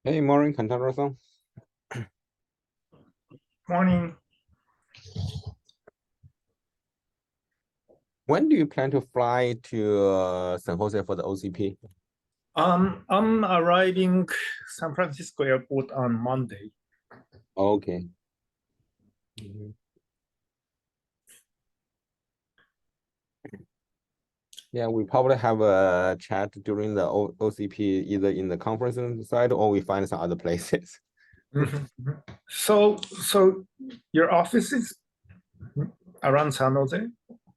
Hey, morning, Kantaro-san. Morning. When do you plan to fly to San Jose for the OCP? I'm arriving San Francisco airport on Monday. Okay. Mhm. Yeah, we probably have a chat during the OCP, either in the conference side or we find some other places. So your office is around San Jose?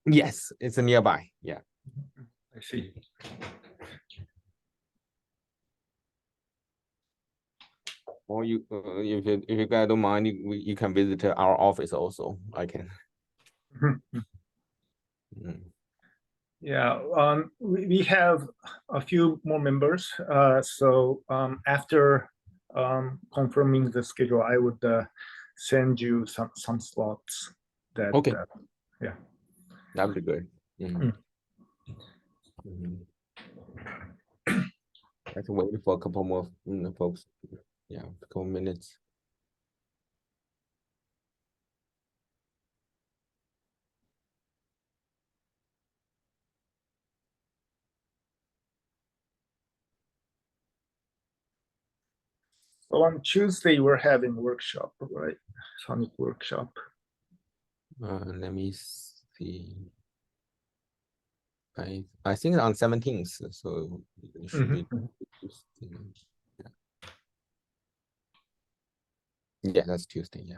Yes, it's nearby. Yeah. I see. Or you, if you guys don't mind, you can visit our office also. I can. Mm. Yeah, we have a few more members. So after confirming the schedule, I would send you some slots that Okay, yeah. that would be good. Mm. Mhm. Let's wait for a couple more folks. Yeah, a couple minutes. So on Tuesday we're having workshop, right? SONiC workshop. Let me see. I think on 17th, so it should be. Yeah, that's Tuesday. Yeah.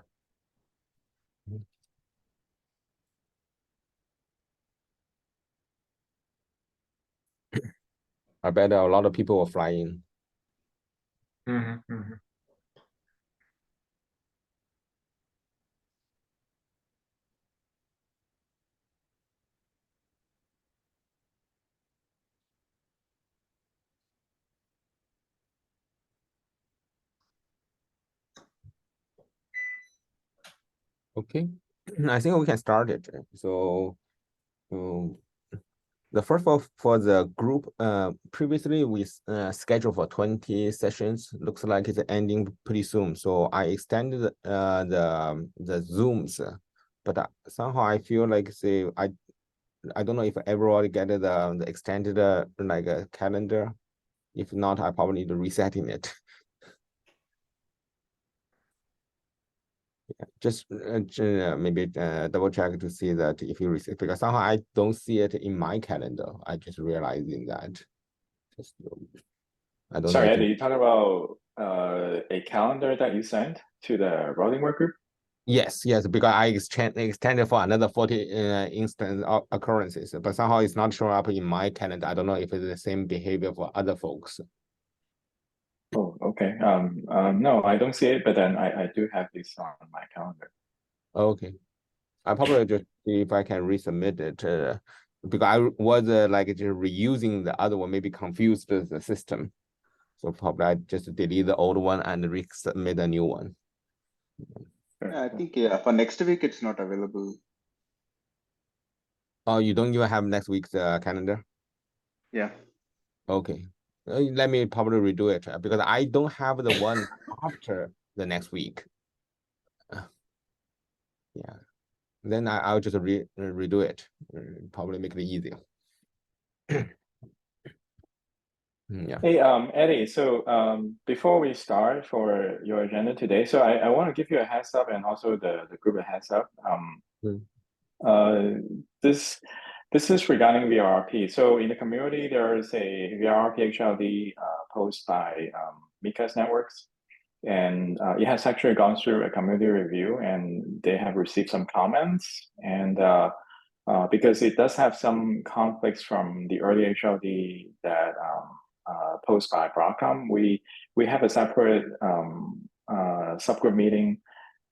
I bet a lot of people will fly in. Okay, I think we can start it. So, um, the first of for the group, previously we scheduled for 20 sessions. Looks like it's ending pretty soon. So I extended the Zooms, but somehow I feel like say I don't know if everybody get the extended like a calendar. If not, I probably need to resetting it. Just maybe double check to see that if you receive, because somehow I don't see it in my calendar. I just realizing that. Just, I don't know Sorry, if Eddie, you talking about a calendar that you sent to the routing work group? yes, because I extended for another 40 instance occurrences, but somehow it's not showing up in my calendar. I don't know if it's the same behavior for other folks. Oh, okay. No, I don't see it, but then I do have this on my calendar. Okay, I probably just see if I can resubmit it because I was like just reusing the other one, maybe confused the system. So probably I just delete the old one and resubmit a new one. I think for next week it's not available. Oh, you don't even have next week's calendar? Yeah. Okay. Let me probably redo it because I don't have the one after the next week. Yeah. Then I'll just redo it. Probably make it easier. Yeah. Hey, Eddie, so before we start for your agenda today, so I want to give you a heads up and also the group a heads up. This is regarding VRRP. So in the community, there is a VRRP HLD post by Mika's Networks, and it has actually gone through a community review, and they have received some comments. And because it does have some conflicts from the early HLD that post by Broadcom, we have a separate subgroup meeting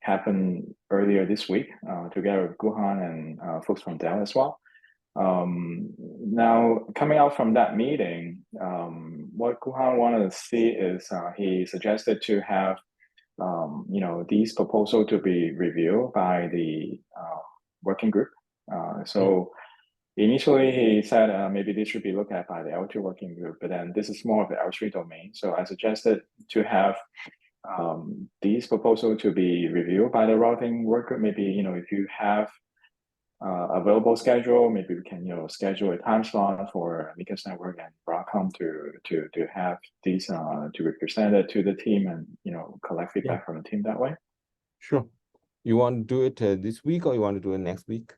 happen earlier this week together with Guhan and folks from Dell as well. Now, coming out from that meeting, what Guhan wanted to see is he suggested to have these proposals to be reviewed by the working group. So Initially, he said maybe this should be looked at by the L2 working group, but then this is more of the L3 domain. So I suggested to have these proposals to be reviewed by the routing work group. Maybe, if you have available schedule, maybe we can, schedule a time slot for Mika's Network and Broadcom to have these to be presented to the team and, collect feedback from the team that way. Sure. You want to do it this week or you want to do it next week?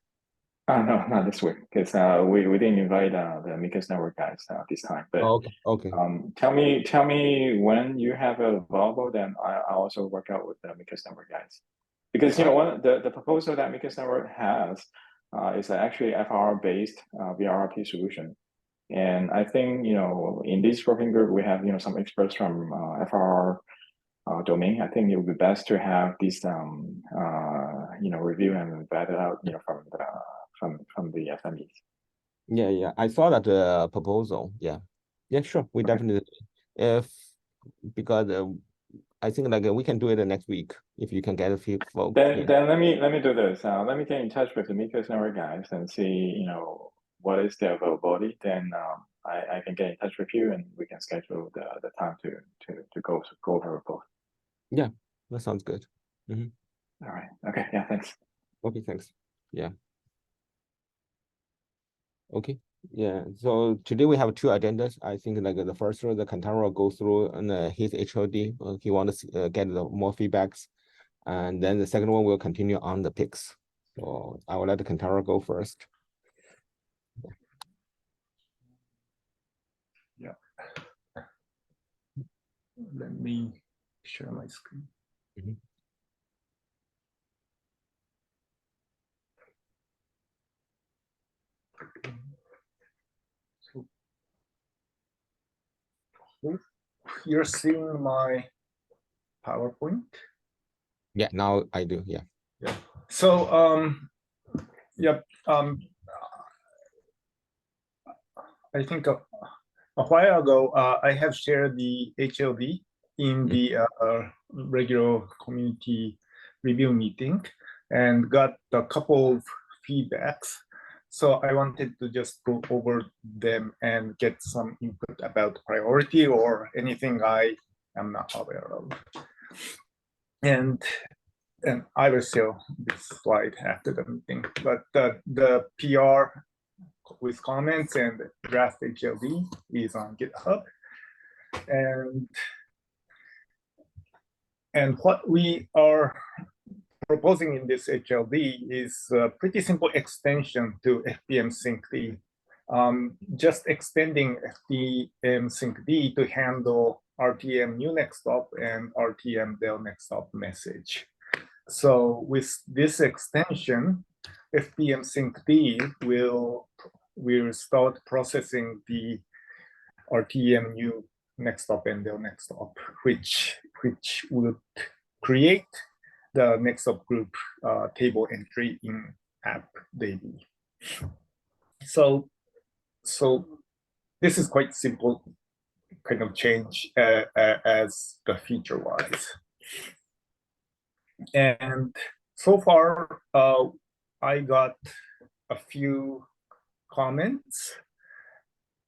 No, not this week, because we didn't invite the Mika's Network guys this time. But okay. Tell me when you have it available, then I also work out with the Mika's Network guys. Because one the proposal that Mika's Network has is actually FR based VRRP solution. And I think in this working group we have some experts from FR domain. I think it would be best to have this review and vet it out from the SMEs. Yeah. I saw that proposal. Yeah, sure. We definitely because I think like we can do it next week if you can get a few folks. Then let me do this. Let me get in touch with the Mika's Network guys and see what is their availability. Then I can get in touch with you and we can schedule the time to go over both. Yeah, that sounds good. All right. Okay. Yeah. Thanks. Okay. Thanks. Yeah. Okay. Yeah. So today we have two agendas. I think like the first one, the Kentaro go through and his HOD. He wants to get more feedbacks, and then the second one will continue on the picks. So I will let the Kentaro go first. Yeah. Let me share my screen. So you're seeing my PowerPoint? Yeah, now I do. Yeah. So I think a while ago I have shared the HLD in the regular community review meeting and got a couple of feedbacks. So I wanted to just go over them and get some input about priority or anything I am not aware of. And I will show this slide after the meeting, but the PR with comments and draft HLD is on GitHub. And what we are proposing in this HLD is a pretty simple extension to FPM SYNC-D. Just extending FPM SYNC-D to handle RTM new next stop and RTM del next stop message. So with this extension, FPM SYNC-D will start processing the RTM new next stop and del next stop, which would create the next stop group table entry in app.db. So this is quite simple kind of change as the feature wise. And so far, I got a few comments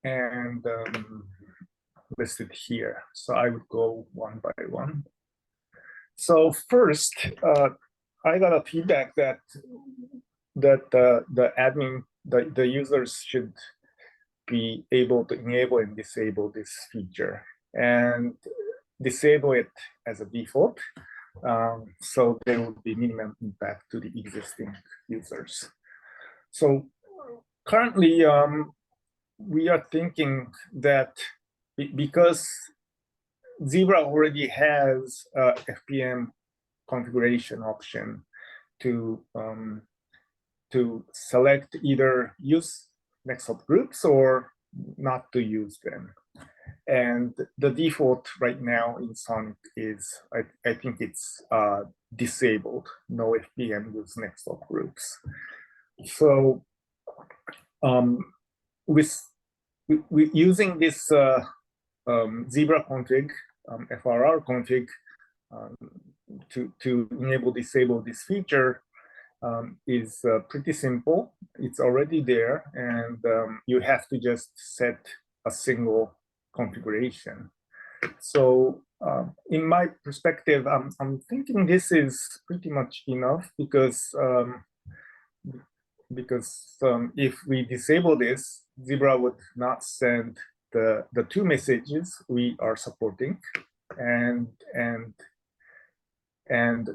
and listed here. So I would go one by one. So first, I got a feedback that the admin, the users should be able to enable and disable this feature and disable it as a default. So there will be minimum impact to the existing users. So currently, we are thinking that because Zebra already has a FPM configuration option to select either use next stop groups or not to use them. And the default right now in SONiC is, I think it's disabled, no FPM use next stop groups. So with using this Zebra config, FRR config to enable disable this feature, is pretty simple. It's already there, and you have to just set a single configuration. So in my perspective, I'm thinking this is pretty much enough because if we disable this, Zebra would not send the two messages we are supporting, and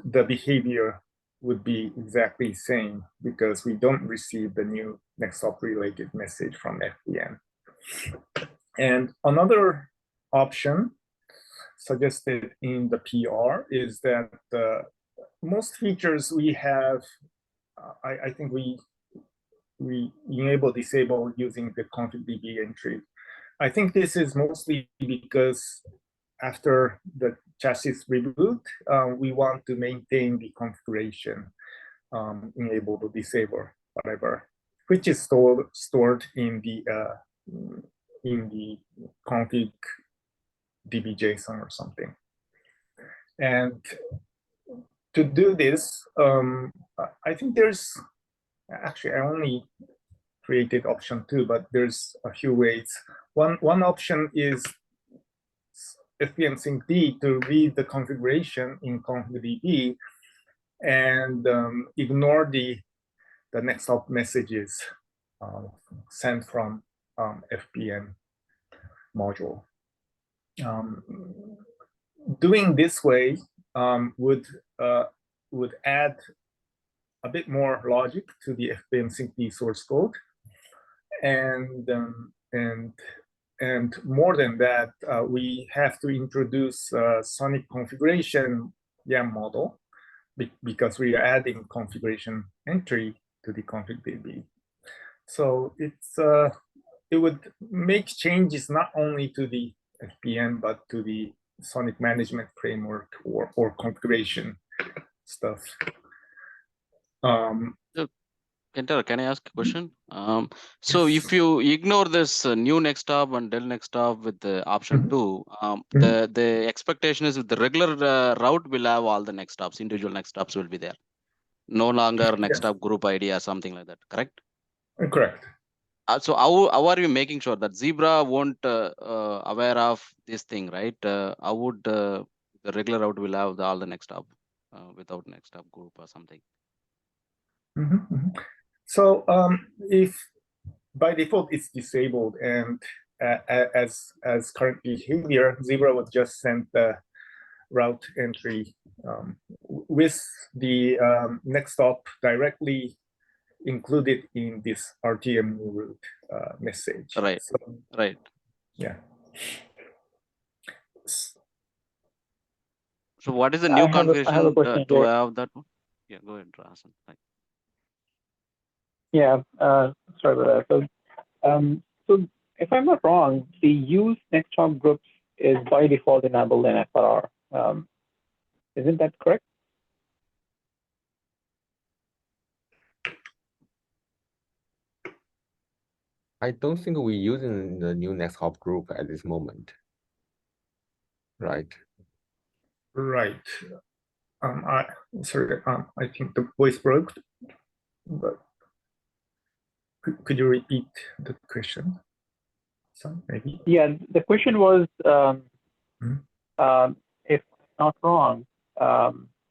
the behavior would be exactly the same because we don't receive the new next hop related message from FPM. And another option suggested in the PR is that most features we have, I think we enable disable using the config.db entry. I think this is mostly because after the chassis reboot, we want to maintain the configuration, enable to disable, whatever, which is stored in the config db.json or something. And to do this, I think there's actually, I only created option 2, but there's a few ways. One option is FPM sync D to read the configuration in config.db and ignore the next hop messages sent from FPM module. Doing this way would add a bit more logic to the FPM sync D source code, and more than that, we have to introduce SONiC configuration YAM model because we are adding configuration entry to the config.db. So it would make changes not only to the FPM but to the SONiC management framework or configuration stuff. Kentaro, can I ask a question? So if you ignore this new next hop and del next hop with the option 2, the expectation is the regular route will have all the next hops, individual next hops will be there. No longer next hop group ID or something like that, correct? Correct. So how are you making sure that Zebra won't aware of this thing, right? How would the regular route will have all the next hop without next hop group or something? So if by default it's disabled, and as currently here, Zebra would just send the route entry with the next hop directly included in this RTM new route message. Right. So, right. Yeah. So what is the new configuration to have that one? Yeah, go ahead, Rasan. Yeah, sorry about that. So if I'm not wrong, the use next hop groups is by default enabled in FRR. Isn't that correct? I don't think we're using the new next hop group at this moment. Right. Right. Sorry, I think the voice broke, but could you repeat the question? So maybe. Yeah, the question was, if not wrong,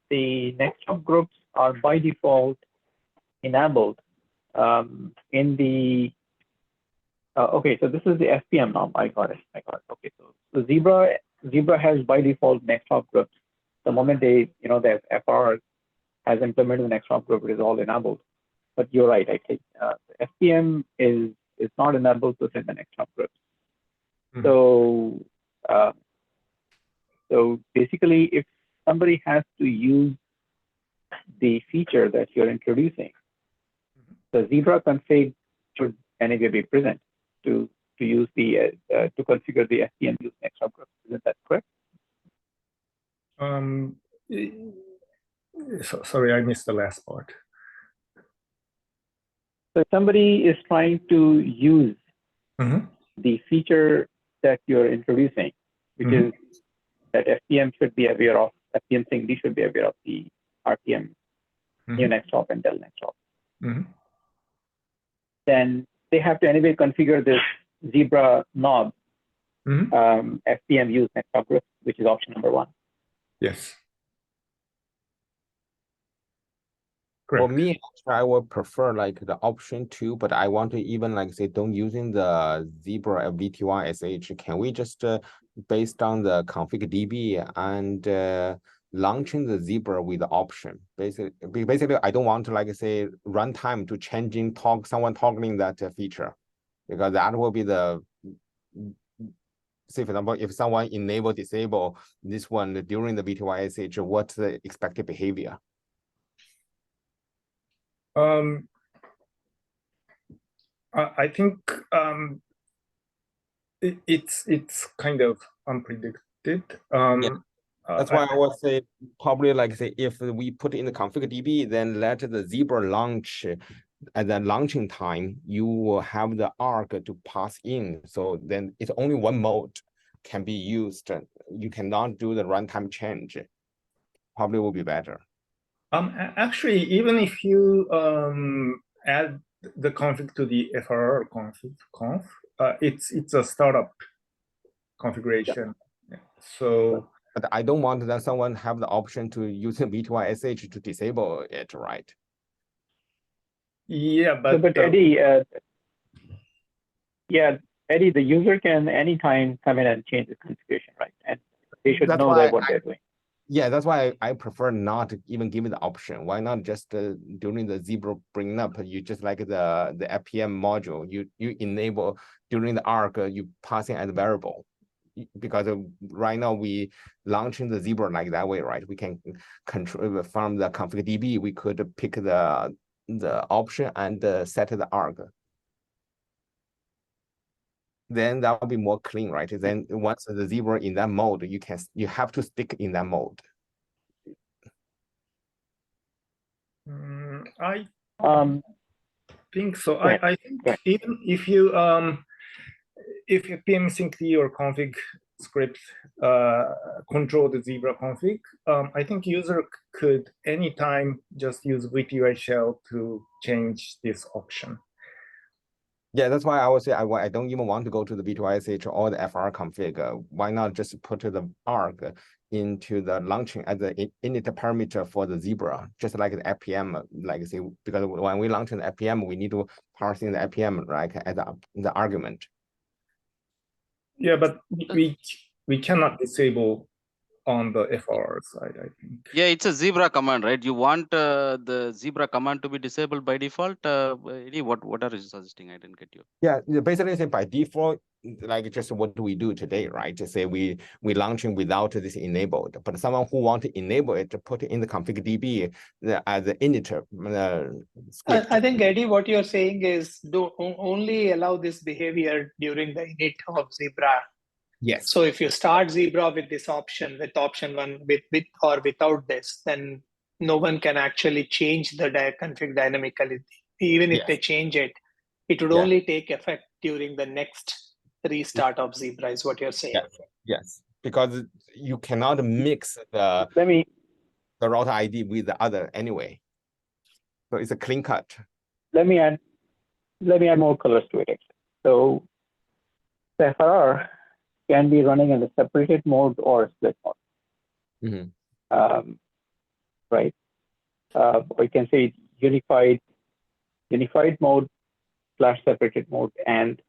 the next hop groups are by default enabled in the. Okay, so this is the FPM now. I got it. Okay, so Zebra has by default next hop groups. The moment the FR has implemented the next hop group, it is all enabled. But you're right. FPM is not enabled within the next hop groups. So basically, if somebody has to use the feature that you're introducing, the Zebra config should anyway be present to use the to configure the FPM use next hop group. Isn't that correct? Sorry, I missed the last part. So if somebody is trying to use the feature that you're introducing, which is that FPM should be aware of, FPM sync D should be aware of the RTM new next hop and del next hop. Mhm. Then they have to anyway configure this zebra knob, Mhm. FPM use next hop group, which is option number 1. Yes. For Correct. me, actually, I would prefer like the option 2, but I want to even like say don't using the Zebra VTY SH. Can we just based on the config DB and launching the Zebra with the option? Basically, I don't want to like say runtime to changing someone toggling that feature, because that will be the, say for example, if someone enable disable this one during the VTY SH, what's the expected behavior? I think it's kind of unpredicted. That's why I would say probably like say if we put in the config DB, then let the Zebra launch at the launching time, you will have the arc to pass in. So then it's only one mode can be used. You cannot do the runtime change. Probably will be better. Actually, even if you add the config to the FRR conf, it's a startup configuration. Yeah. So, but I don't want that someone have the option to use the V2Y SH to disable it, right? Yeah, but Eddie, Eddie, the user can anytime come in and change the configuration, right? And they should know that what they're doing. Yeah, that's why I prefer not to even give it the option. Why not just during the Zebra bring up, you just like the FPM module, you enable during the arc, you passing as a variable. Because right now we launching the Zebra like that way, right? We can control from the config DB, we could pick the option and set the arc. Then that will be more clean, right? Then once the Zebra in that mode, you have to stick in that mode. I think so. Right. I think even if you PMSync or config script control the Zebra config, I think user could anytime just use VTY shell to change this option. Yeah, that's why I would say I don't even want to go to the V2ISH or the FR config. Why not just put the arc into the launching as the init parameter for the Zebra, just like the FPM, like say, because when we launch the FPM, we need to parse in the FPM, right, as the argument. Yeah, but we cannot disable on the FR side, I think. Yeah, it's a Zebra command, right? You want the Zebra command to be disabled by default? What are you suggesting? I didn't get you. Yeah, basically say by default, like just what do we do today, right? To say we launching without this enabled, but someone who want to enable it to put it in the config DB as the init script. I think Eddie, what you're saying is only allow this behavior during the init of Zebra. Yes. So if you start Zebra with this option, with option 1, with or without this, then no one can actually change the config dynamically. Even if they change it, it would only take effect during the next restart of Zebra, is what you're saying. Yes, because you cannot mix the route ID with the other anyway. So it's a clean cut. Let me add more colors to it. So the FRR can be running in a separated mode or split mode. Right? Or you can say unified mode / separated mode and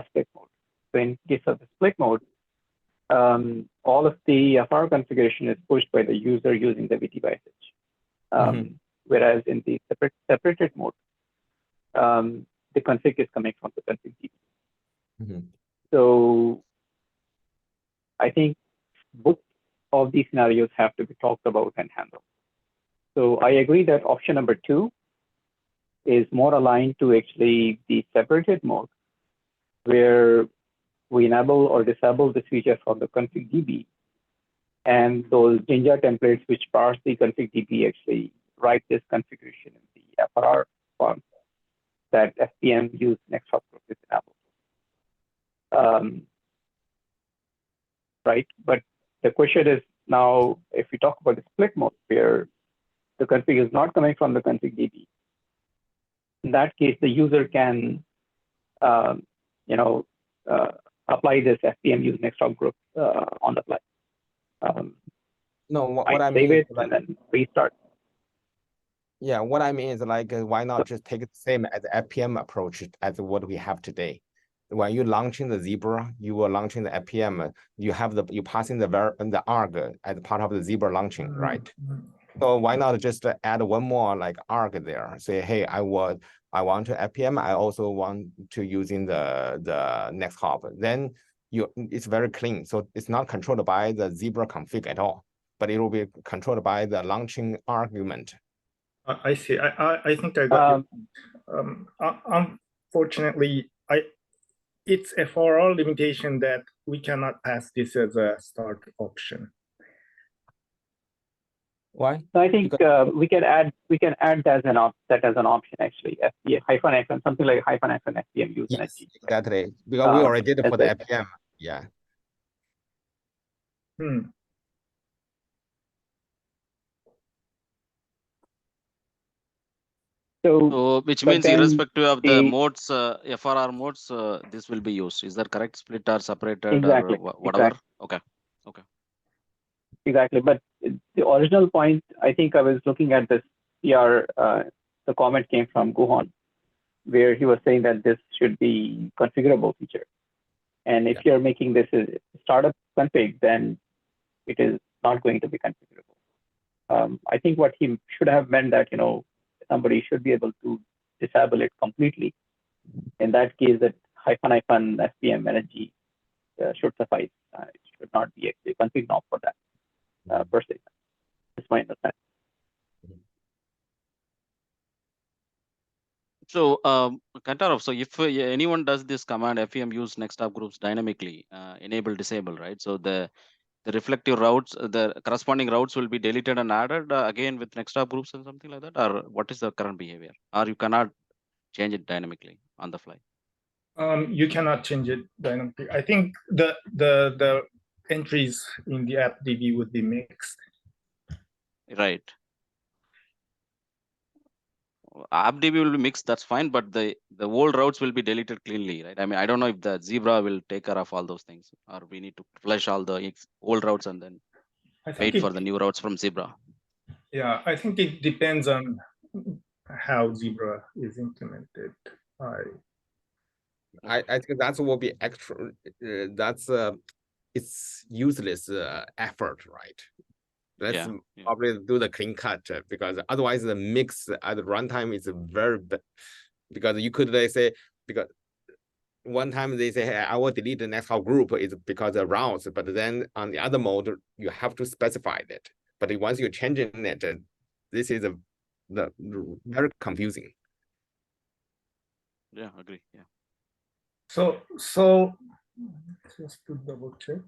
split mode. So in case of the split mode, all of the FR configuration is pushed by the user using the VTY/SH. Whereas in the separated mode, the config is coming from the config DB. So I think both of these scenarios have to be talked about and handled. So I agree that option number 2 is more aligned to actually the separated mode, where we enable or disable this feature from the config DB, and those Jinja templates which parse the config DB actually write this configuration in the FRR form that FPM use next hop group is enabled. Right, but the question is now, if we talk about the split mode, where the config is not coming from the config DB, in that case, the user can, apply this FPM use next stop group on the fly. No, what I save mean it is like, and then restart. yeah, what I mean is like, why not just take the same as FPM approach as what we have today? When you're launching the Zebra, you are launching the FPM, you passing the arg as part of the Zebra launching, right? So why not just add one more like arg there? Say, hey, I want to FPM. I also want to using the next hop. Then it's very clean. So it's not controlled by the Zebra config at all, but it will be controlled by the launching argument. I see. I think I got it. Unfortunately, it's a for all limitation that we cannot pass this as a start option. Why? So I think we can add that as an option actually. FPM something like -FN FPM use energy. Exactly, because we already did it for the FPM. Yeah. So which means irrespective of the modes, FRR modes, this will be used. Is that correct? Split or separated exactly, or whatever? Exactly. Okay. Okay. Exactly. But the original point, I think I was looking at this PR, the comment came from Guhan, where he was saying that this should be configurable feature. And if you're making this a startup config, then it is not going to be configurable. I think what he should have meant that, somebody should be able to disable it completely. In that case, that -FN FPM energy should suffice. It should not be actually config knob for that per se. That's my understanding. So, Kantarov, so if anyone does this command FEM use next stop groups dynamically, enable, disable, right? So the reflective routes, the corresponding routes will be deleted and added again with next stop groups and something like that, or what is the current behavior? Or you cannot change it dynamically on the fly? You cannot change it dynamically. I think the entries in the app DB would be mixed. Right. AppDB will be mixed, that's fine, but the old routes will be deleted cleanly, right? I mean, I don't know if the Zebra will take care of all those things, or we need to flush all the old routes and then wait for the new routes from Zebra. Yeah, I think it depends on how Zebra is implemented. I think that will be extra. It's useless effort, right? Let's probably do the clean cut because otherwise the mix at the runtime is very bad. Because you could say, because one time they say, hey, I will delete the next whole group is because of routes, but then on the other mode you have to specify that. But once you're changing it, this is very confusing. Yeah, agree. Yeah. So just to double check,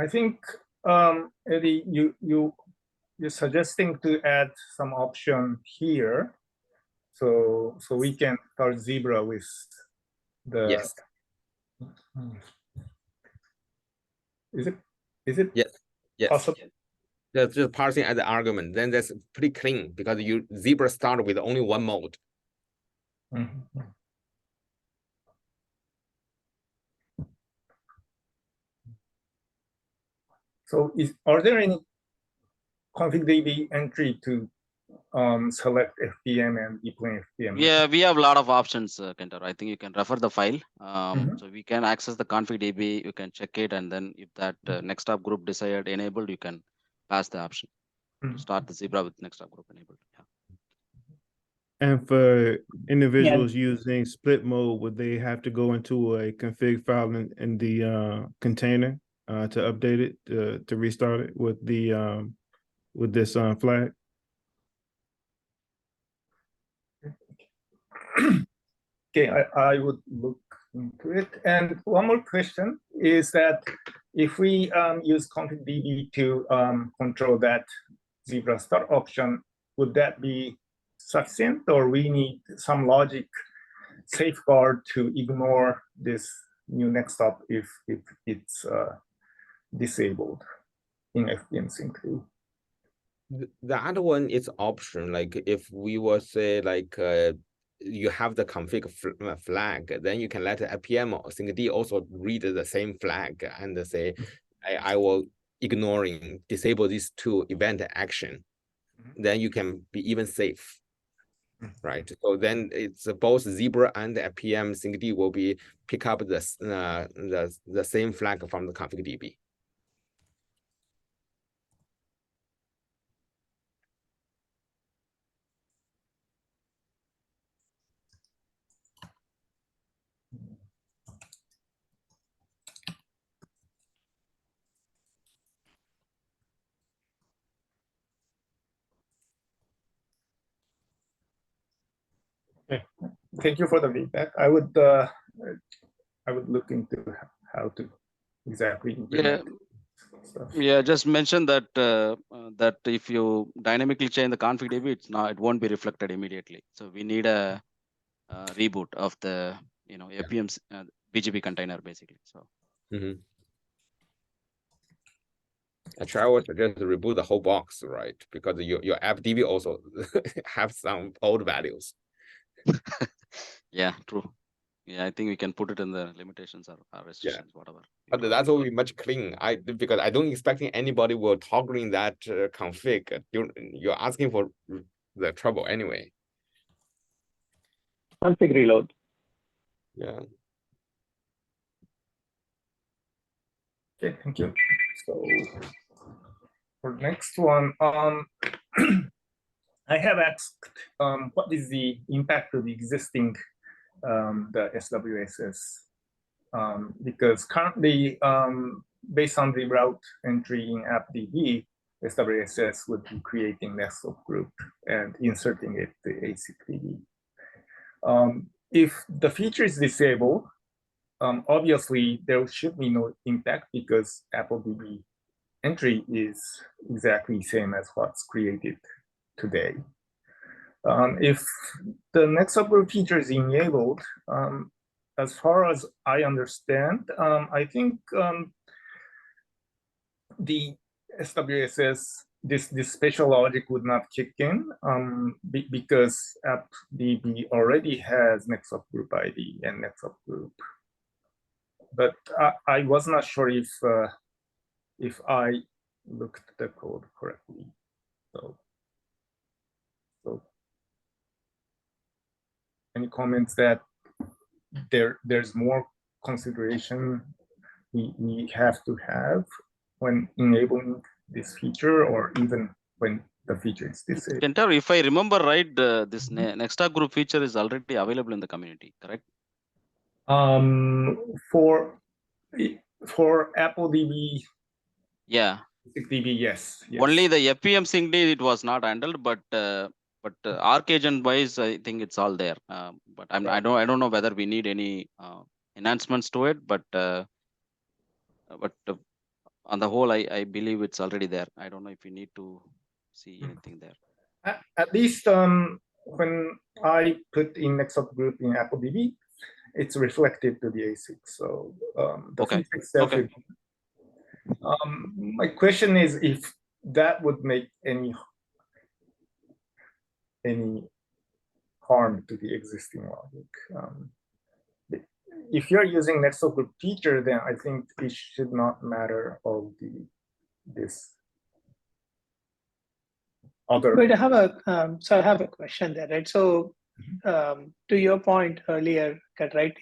I think Eddie, you're suggesting to add some option here, so we can start Zebra with the. Yes. Is it? Yes. Possible? That's just parsing as an argument. Then that's pretty clean because Zebra start with only one mode. Mm-hmm. So are there any config DB entry to select FPM and deploy FPM? Yeah, we have a lot of options, Kentor. I think you can refer the file. So we can access the config DB, you can check it, and then if that next stop group desired enabled, you can pass the option to start the Zebra with next stop group enabled. Yeah. And for individuals using split mode, would they have to go into a config file in the container to update it, to restart it with the with this flag? Okay, I would look into it. And one more question is that if we use config DB to control that Zebra start option, would that be sufficient, or we need some logic safeguard to ignore this new next stop if it's disabled in FPM Sync 2? The other one is option. Like if we will say like you have the config flag, then you can let the APM or SYNCD also read the same flag and say, I will disable these two event action. Then you can be even safe. Right. So then it's both Zebra and the APM SYNCD will be pick up the same flag from the config DB. Thank you for the feedback. I would look into how to exactly implement stuff. Yeah, just mention that that if you dynamically change the config DB, it won't be reflected immediately. So we need a reboot of the APM BGP container basically. So. Actually, I would suggest to reboot the whole box, right? Because your app DB also have some old values. Yeah, true. Yeah, I think we can put it in the limitations or restrictions, whatever. But that will be much clean. Because I don't expecting anybody will toggling that config. You're asking for the trouble anyway. Config reload. Yeah. Okay, thank you. So for the next one, I have asked what is the impact of the existing the SWSS, because currently based on the route entry in AppDB, SWSS would be creating next subgroup and inserting it to ASIC DB. If the feature is disabled, obviously there should be no impact because AppleDB entry is exactly same as what's created today. If the next subgroup feature is enabled, as far as I understand, I think the SWSS, this special logic would not kick in because AppDB already has next subgroup ID and next subgroup. But I was not sure if I looked the code correctly. So any comments that there's more consideration we have to have when enabling this feature, or even when the feature is disabled? Kentaro, if I remember right, this next group feature is already available in the community, correct? For AppleDB, yeah, DB, yes. Only the APM SYNCD it was not handled, but ARC agent wise, I think it's all there. But I don't know whether we need any enhancements to it, but on the whole, I believe it's already there. I don't know if you need to see anything there. At least when I put in next subgroup in AppleDB, it's reflected to the ASIC. So the feature itself. Okay. My question is if that would make any harm to the existing logic. If you're using next subgroup feature, then I think it should not matter of this other. But I have a question there, right? So to your point earlier, right?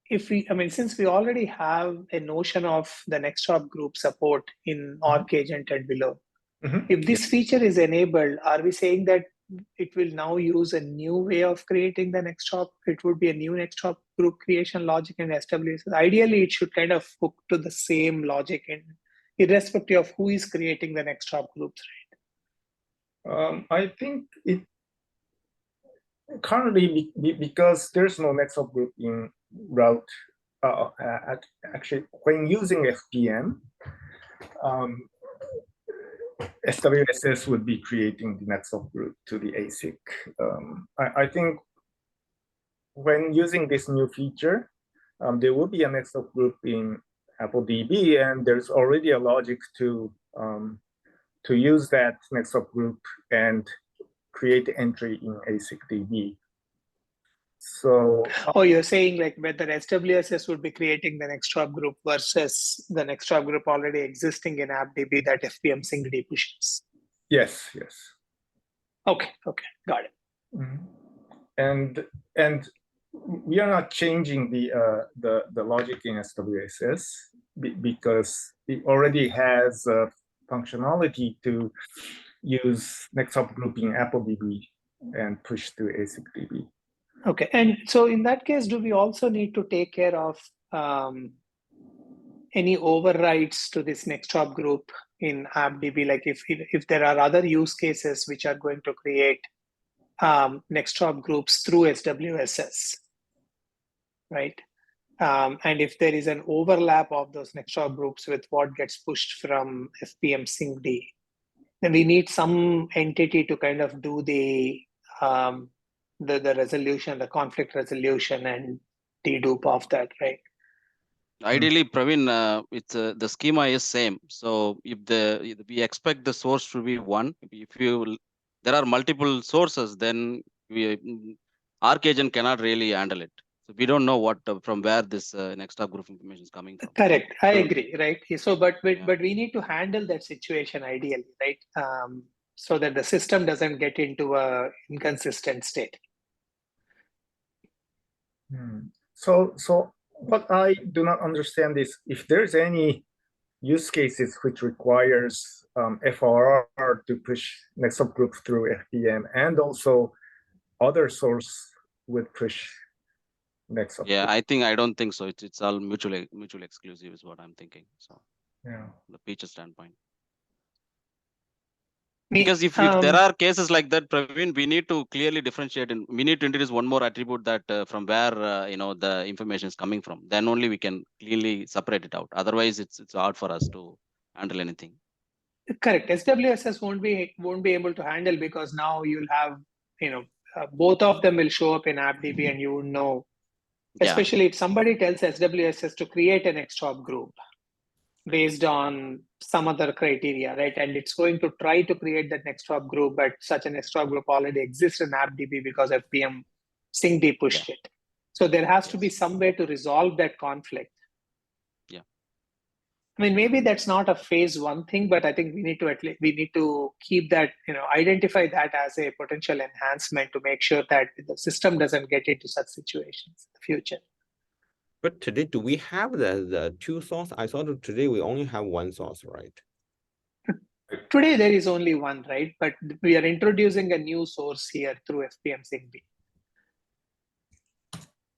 Since we already have a notion of the next subgroup support in ARC agent and below, if this feature is enabled, are we saying that it will now use a new way of creating the next job? It would be a new next job group creation logic and SWSS. Ideally, it should kind of hook to the same logic, and irrespective of who is creating the next job groups, right? I think it currently, because there's no next subgroup in route. Actually, when using FPM, SWSS would be creating the next subgroup to the ASIC. I think when using this new feature, there will be a next subgroup in AppleDB, and there's already a logic to to use that next subgroup and create entry in ASIC-DB. So, oh, you're saying like whether SWSS would be creating the next subgroup versus the next subgroup already existing in AppDB that FPM SyncD pushes. yes. Okay, got it. And we are not changing the logic in SWSS because it already has functionality to use next subgroup in AppleDB and push to ASIC-DB. Okay, and so in that case, do we also need to take care of any overrides to this next job group in AppDB? Like if there are other use cases which are going to create next job groups through SWSS, right? And if there is an overlap of those next job groups with what gets pushed from FPM SyncD, then we need some entity to kind of do the resolution, the conflict resolution and dedupe of that, right? Ideally, Praveen, it's the schema is same. So if we expect the source to be one, if there are multiple sources, then Arc agent cannot really handle it. So we don't know what from where this next group information is coming from. Correct, I agree, right? So, but we need to handle that situation ideally, right? So that the system doesn't get into a inconsistent state. So what I do not understand is if there's any use cases which requires FRR to push next subgroup through FPM, and also other source would push next subgroup. Yeah, I don't think so. It's all mutually exclusive is what I'm thinking. So yeah, the feature standpoint. Because if there are cases like that, Praveen, we need to clearly differentiate, and we need to introduce one more attribute that from where the information is coming from. Then only we can clearly separate it out. Otherwise, it's hard for us to handle anything. Correct. SWSS won't be able to handle, because now you'll have both of them will show up in AppDB, and you would know. Especially if somebody tells SWSS to create an XJOB group based on some other criteria, right? And it's going to try to create that XJOB group, but such an XJOB group already exists in AppDB because FPM SyncD pushed it. So there has to be some way to resolve that conflict. Yeah. I mean, maybe that's not a phase one thing, but I think we need to keep that, identify that as a potential enhancement to make sure that the system doesn't get into such situations in the future. But today, do we have the two source? I thought today we only have one source, right? Today there is only one, right? But we are introducing a new source here through FPM SyncD.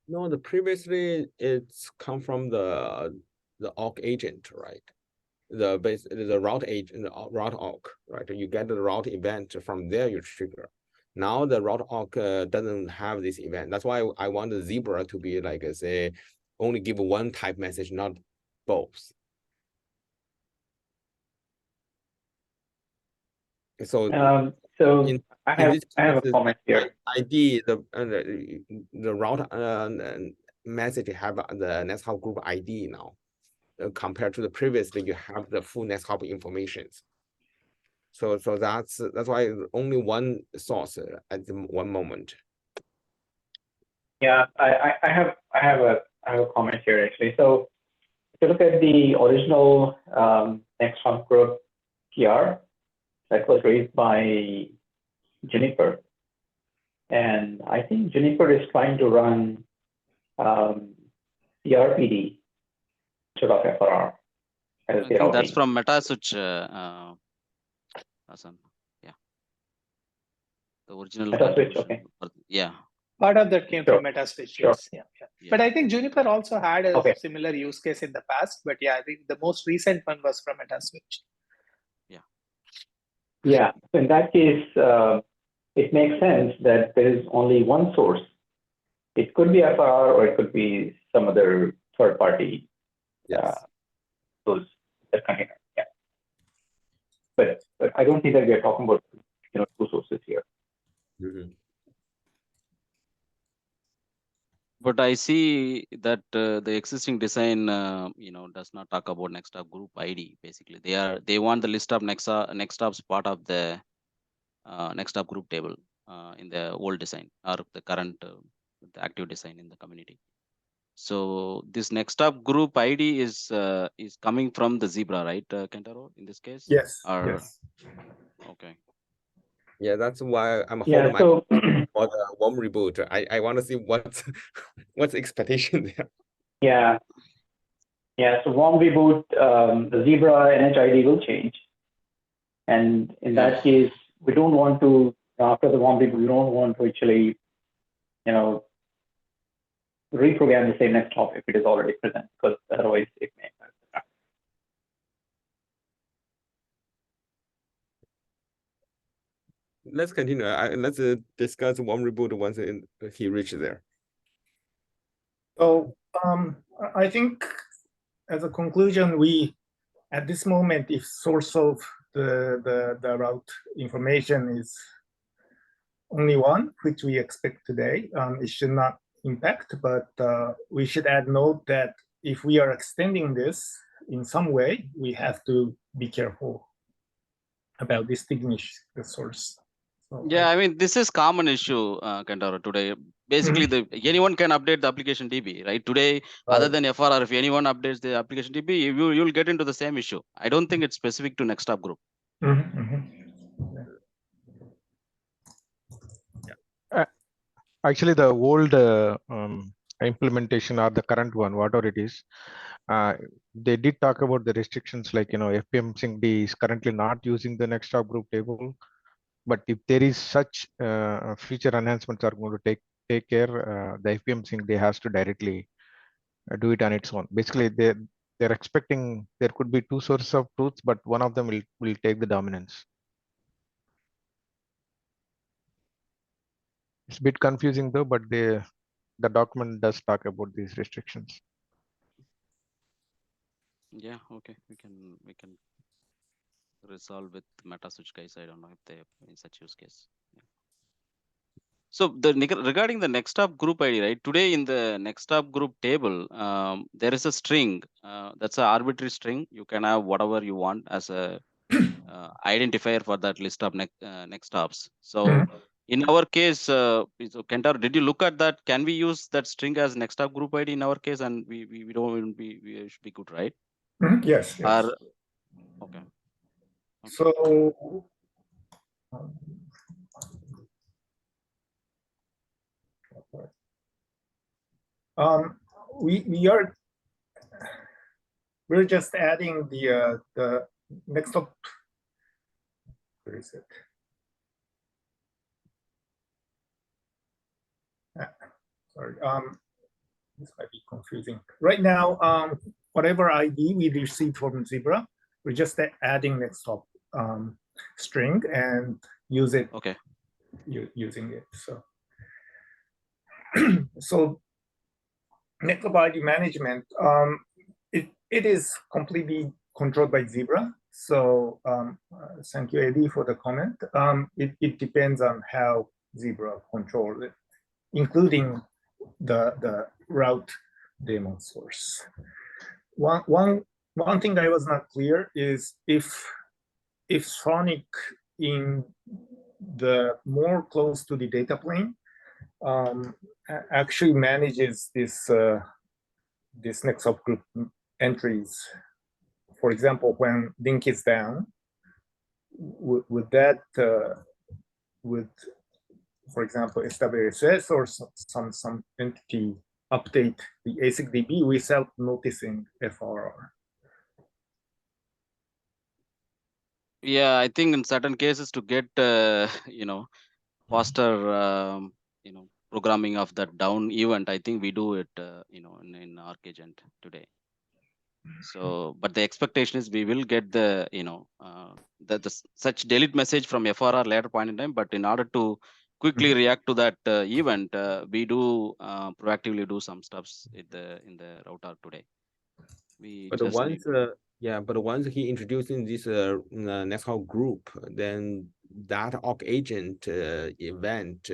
No, previously it's come from the awk agent, right? The route agent, the route awk, right? You get the route event from there, you trigger. Now the route awk doesn't have this event. That's why I want the zebra to be like say only give one type message, not both. So I have a comment here. ID the route message have the next hop group ID now, compared to the previously you have the full next hop informations. So that's why only one source at the one moment. Yeah, I have a comment here actually. So if you look at the original next hop group PR that was raised by Juniper, and I think Juniper is trying to run CRPD instead of FRR. I think that's from Metaswitch, Hassan. Yeah, the original Metaswitch, okay. Yeah. Part of that came from Metaswitch. Sure. Yes. Yeah. But I think Juniper also had a similar use case in the past. But yeah, I think the most recent one was from Metaswitch. Yeah. Yeah. So in that case, it makes sense that there is only one source. It could be FRR or it could be some other third party. The container. Yeah. But I don't think that we are talking about two sources here. Mm-hmm. But I see that the existing design, does not talk about next up group ID. Basically, they want the list of next ups part of the next up group table in the old design or the current the active design in the community. So this next up group ID is coming from the Zebra, right, Kentaro, in this case? Yes. Or Yes. okay. Yeah, that's why I'm Yeah, holding my so for the warm reboot. I want to see what's what's the expectation there. yeah, so warm reboot, the Zebra NHID will change. And in that case, we don't want to, after the warm reboot, we don't want to actually, reprogram the same next hop if it is already present, because otherwise it may. Let's continue. Let's discuss warm reboot once he reaches there. So I think as a conclusion, we at this moment, if source of the route information is only one, which we expect today, it should not impact, but we should add note that if we are extending this in some way, we have to be careful about distinguish the source. So, yeah, I mean, this is common issue, Kentaro, today. Basically, anyone can update the application DB, right? Today, other than FRR, if anyone updates the application DB, you'll get into the same issue. I don't think it's specific to next up group. Actually, the old implementation or the current one, whatever it is, they did talk about the restrictions like, FPM sync D is currently not using the next stop group table. But if there is such future enhancements are going to take care, the FPM sync D has to directly do it on its own. Basically, they're expecting there could be two sources of truth, but one of them will take the dominance. It's a bit confusing though, but the document does talk about these restrictions. Yeah, okay, we can resolve with meta switch guys. I don't know if they have in such use case. Yeah. So regarding the next up group ID, right? Today in the next up group table, there is a string that's an arbitrary string. You can have whatever you want as a identifier for that list of next ups. So in our case, so Kentaro, did you look at that? Can we use that string as next up group ID in our case, and we don't even we should be good, right? Yes. Okay. So we're just adding the next up. Where is it? Sorry, this might be confusing. Right now, whatever ID we received from Zebra, we're just adding next up string and use it. Okay. Using it. So, so next up ID management, it is completely controlled by Zebra. So thank you, Eddie, for the comment. It depends on how Zebra controls it, including the route daemon source. One thing I was not clear is if SONiC in the more close to the data plane actually manages this this next subgroup entries. For example, when link is down, would that for example, SWSS or some entity update the ASIC DB without noticing FRR? Yeah, I think in certain cases to get faster programming of that down event, I think we do it in ArcAgent today. So, but the expectation is we will get the such delete message from FRR later point in time. But in order to quickly react to that event, we do proactively do some stuffs in the router today. But once he introducing this next hop group, then that ArcAgent event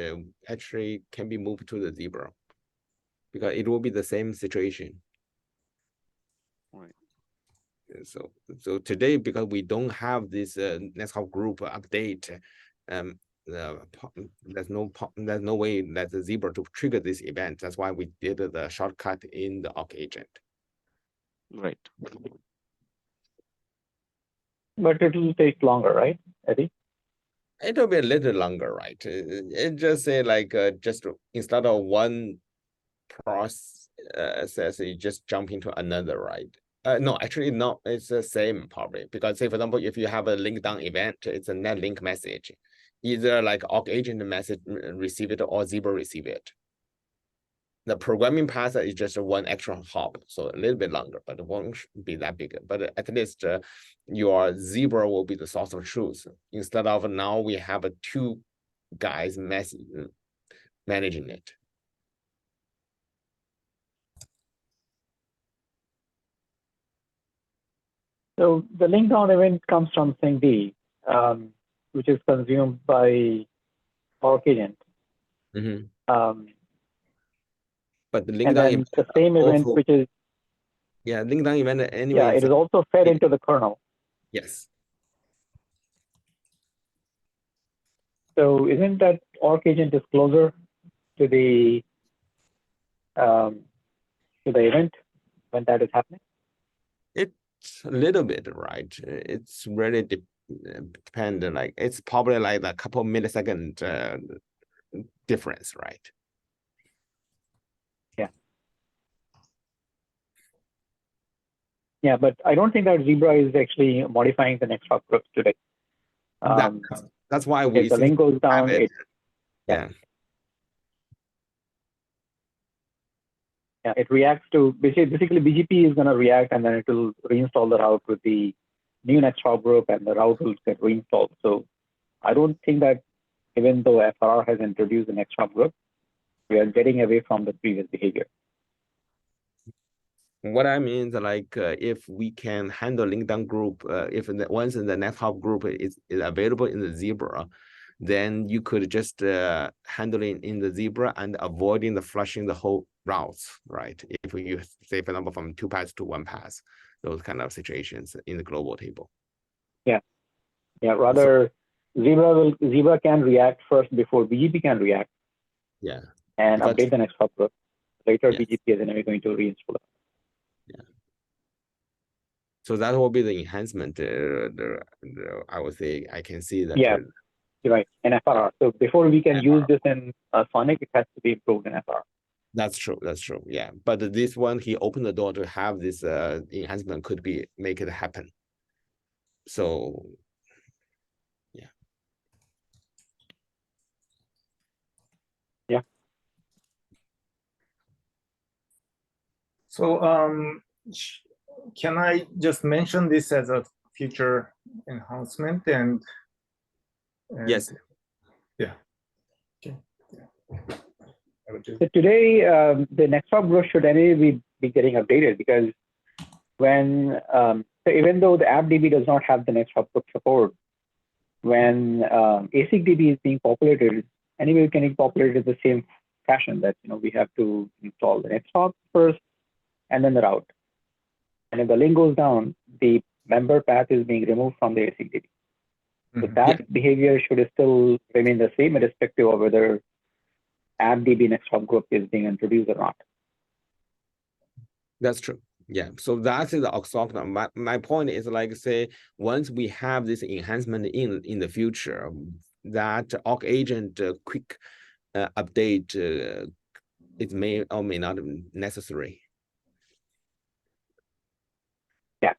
actually can be moved to the Zebra. because it will be the same situation. Right. So today, because we don't have this next hop group update, there's no way that the Zebra to trigger this event. That's why we did the shortcut in the awk agent. Right. But it will take longer, right, Eddie? It'll be a little longer, right? It just say like just instead of one process, you just jump into another, right? No, actually, no, it's the same probably, because say for example, if you have a link down event, it's a net link message, either like awk agent message receive it or Zebra receive it. The programming path is just one extra hop, so a little bit longer, but it won't be that big. But at least your Zebra will be the source of truth. Instead of now we have two guys managing it. So the link down event comes from SYNC-D, which is consumed by awk agent. But the link and down then event the same event, also, which is link down event anyway. yeah, it is also fed into the kernel. Yes. So isn't that awk agent is closer to the event when that is happening? It's a little bit, right? It's really dependent. Like it's probably like a couple millisecond difference, right? Yeah. Yeah, but I don't think that Zebra is actually modifying the next hop groups today. That's why if the link goes down, yeah. Yeah, it reacts to basically BGP is going to react, and then it will reinstall the route with the new next hop group, and the route will get reinstalled. So I don't think that even though FRR has introduced the next hop group, we are getting away from the previous behavior. What I mean is like if we can handle link down group, if once the next hop group is available in the Zebra, then you could just handle it in the Zebra and avoiding the flushing the whole routes, right? If you say, for example, from 2 paths to 1 path, those kind of situations in the global table. Yeah, yeah. Rather, Zebra can react first before BGP can react. Yeah, and update the next hop group. Later, yes. BGP is anyway going to reinstall it. Yeah. So that will be the enhancement. I would say I can see that. Yeah, you're right, in FRR. So before we can use this in SONiC, it has to be improved in FRR. That's true. That's true. Yeah, but this one he opened the door to have this enhancement could be make it happen. So, yeah. Yeah. So can I just mention this as a future enhancement and yes. Yeah. Okay. So today, the next hop group should anyway be getting updated, because when so even though the AppDB does not have the next hop group support, when ASIC-DB is being populated, anyway we can populate it the same fashion that we have to install the next hop first and then the route. And if the link goes down, the member path is being removed from the ASIC-DB. So that behavior should still remain the same, irrespective of whether AppDB next hop group is being introduced or not. That's true. Yeah, so that is the orthogonal. My point is like, say, once we have this enhancement in the future, that awk agent quick update, it may or may not be necessary. Yeah.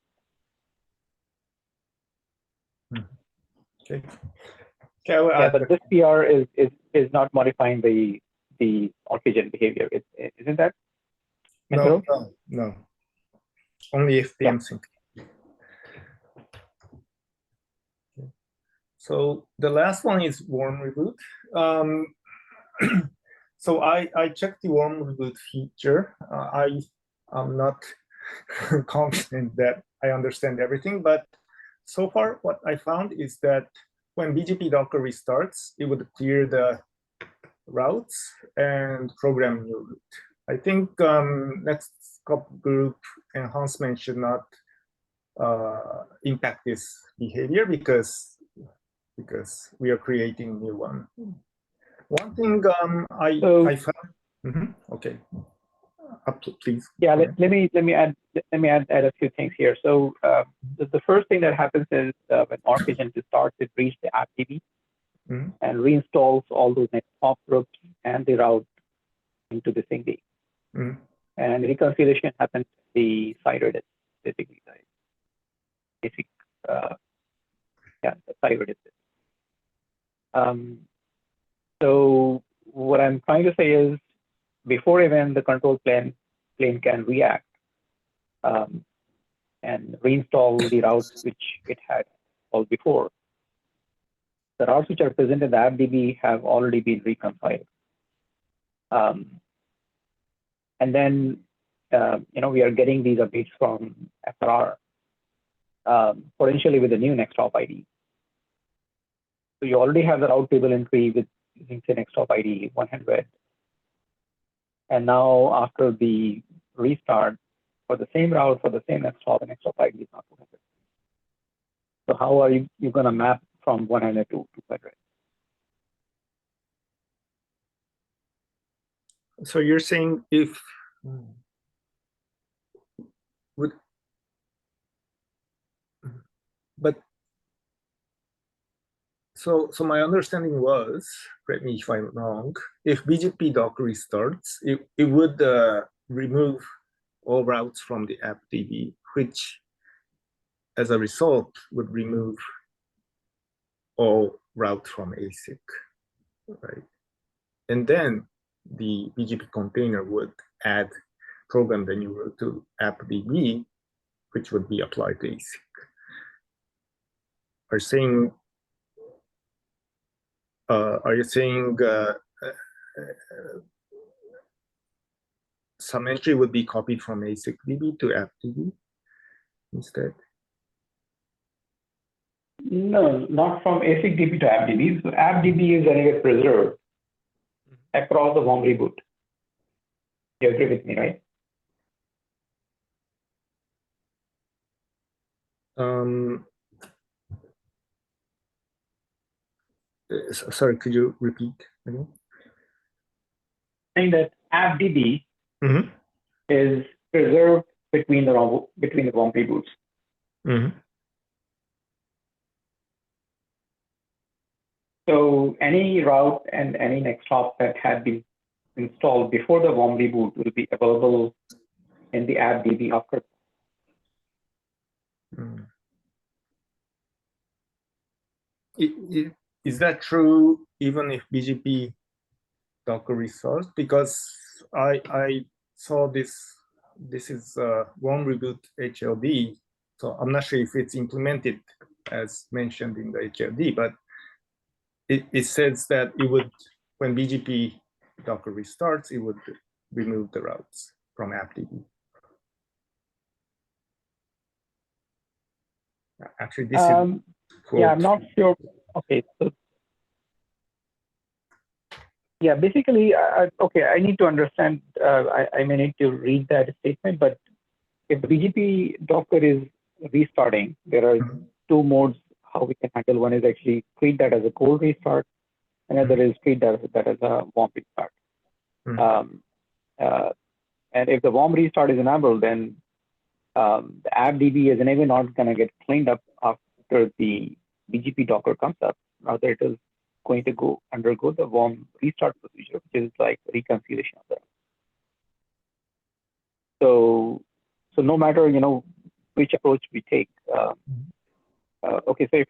Okay. Yeah, but this PR is not modifying the awk agent behavior, isn't that? No. Only FPM sync. Okay. So the last one is warm reboot. So I checked the warm reboot feature. I'm not confident that I understand everything, but so far what I found is that when BGP Docker restarts, it would clear the routes and program new route. I think next scope group enhancement should not impact this behavior because we are creating new one. One thing I found. Okay, please. Yeah, let me add a few things here. So the first thing that happens is when Orc Agency starts, it reaches the AppDB and reinstalls all those next hop groups and the route into the SINC. And reconciliation happens in the site Redis, basically the basic the site Redis. So what I'm trying to say is, before even the control plane can react and reinstall the routes which it had all before, the routes which are present in the AppDB have already been reconciled. And then we are getting these updates from FRR, potentially with the new next hop ID. So you already have the route table entry with using the next hop ID 100. And now after the restart, for the same route, for the same next hop, the next hop ID is not 200. So how are you going to map from 100 to 200? So you're saying if so my understanding was, correct me if I'm wrong, if BGP docker restarts, it would remove all routes from the AppDB, which as a result would remove all routes from ASIC, right? And then the BGP container would program the new route to AppDB, which would be applied to ASIC. Are you saying some entry would be copied from ASIC DB to AppDB instead? No, not from ASIC DB to AppDB. So AppDB is anyway preserved across the warm reboot. You agree with me, right? Sorry, could you repeat again? Saying that AppDB is preserved between the warm reboots. So any route and any next hop that had been installed before the warm reboot will be available in the AppDB after. Is that true even if BGP Docker resource? Because I saw this is warm reboot HLD, so I'm not sure if it's implemented as mentioned in the HLD, but it says that it would, when BGP Docker restarts, it would remove the routes from AppDB. Actually, this is yeah, I'm not sure. Okay, so yeah, basically, okay, I need to understand. I may need to read that statement, but if the BGP Docker is restarting, there are two modes how we can handle. One is actually treat that as a cold restart, another is treat that as a warm restart. And if the warm restart is enabled, then the AppDB is anyway not going to get cleaned up after the BGP Docker comes up. Rather, it is going to undergo the warm restart procedure, which is like reconciliation of that. So no matter which approach we take. Okay, so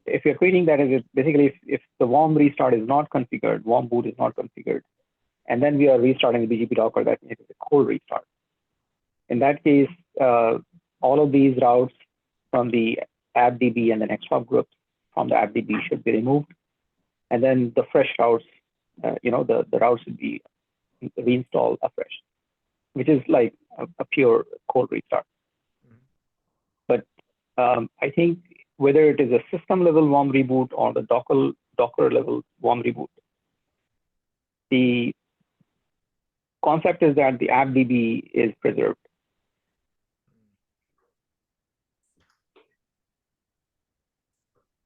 if you're treating that as basically if the warm restart is not configured, warm boot is not configured, and then we are restarting the BGP Docker, that means it's a cold restart. In that case, all of these routes from the AppDB and the next hop groups from the AppDB should be removed. And then the fresh routes, the routes should be reinstalled afresh, which is like a pure cold restart. But I think whether it is a system level warm reboot or the Docker level warm reboot, the concept is that the AppDB is preserved.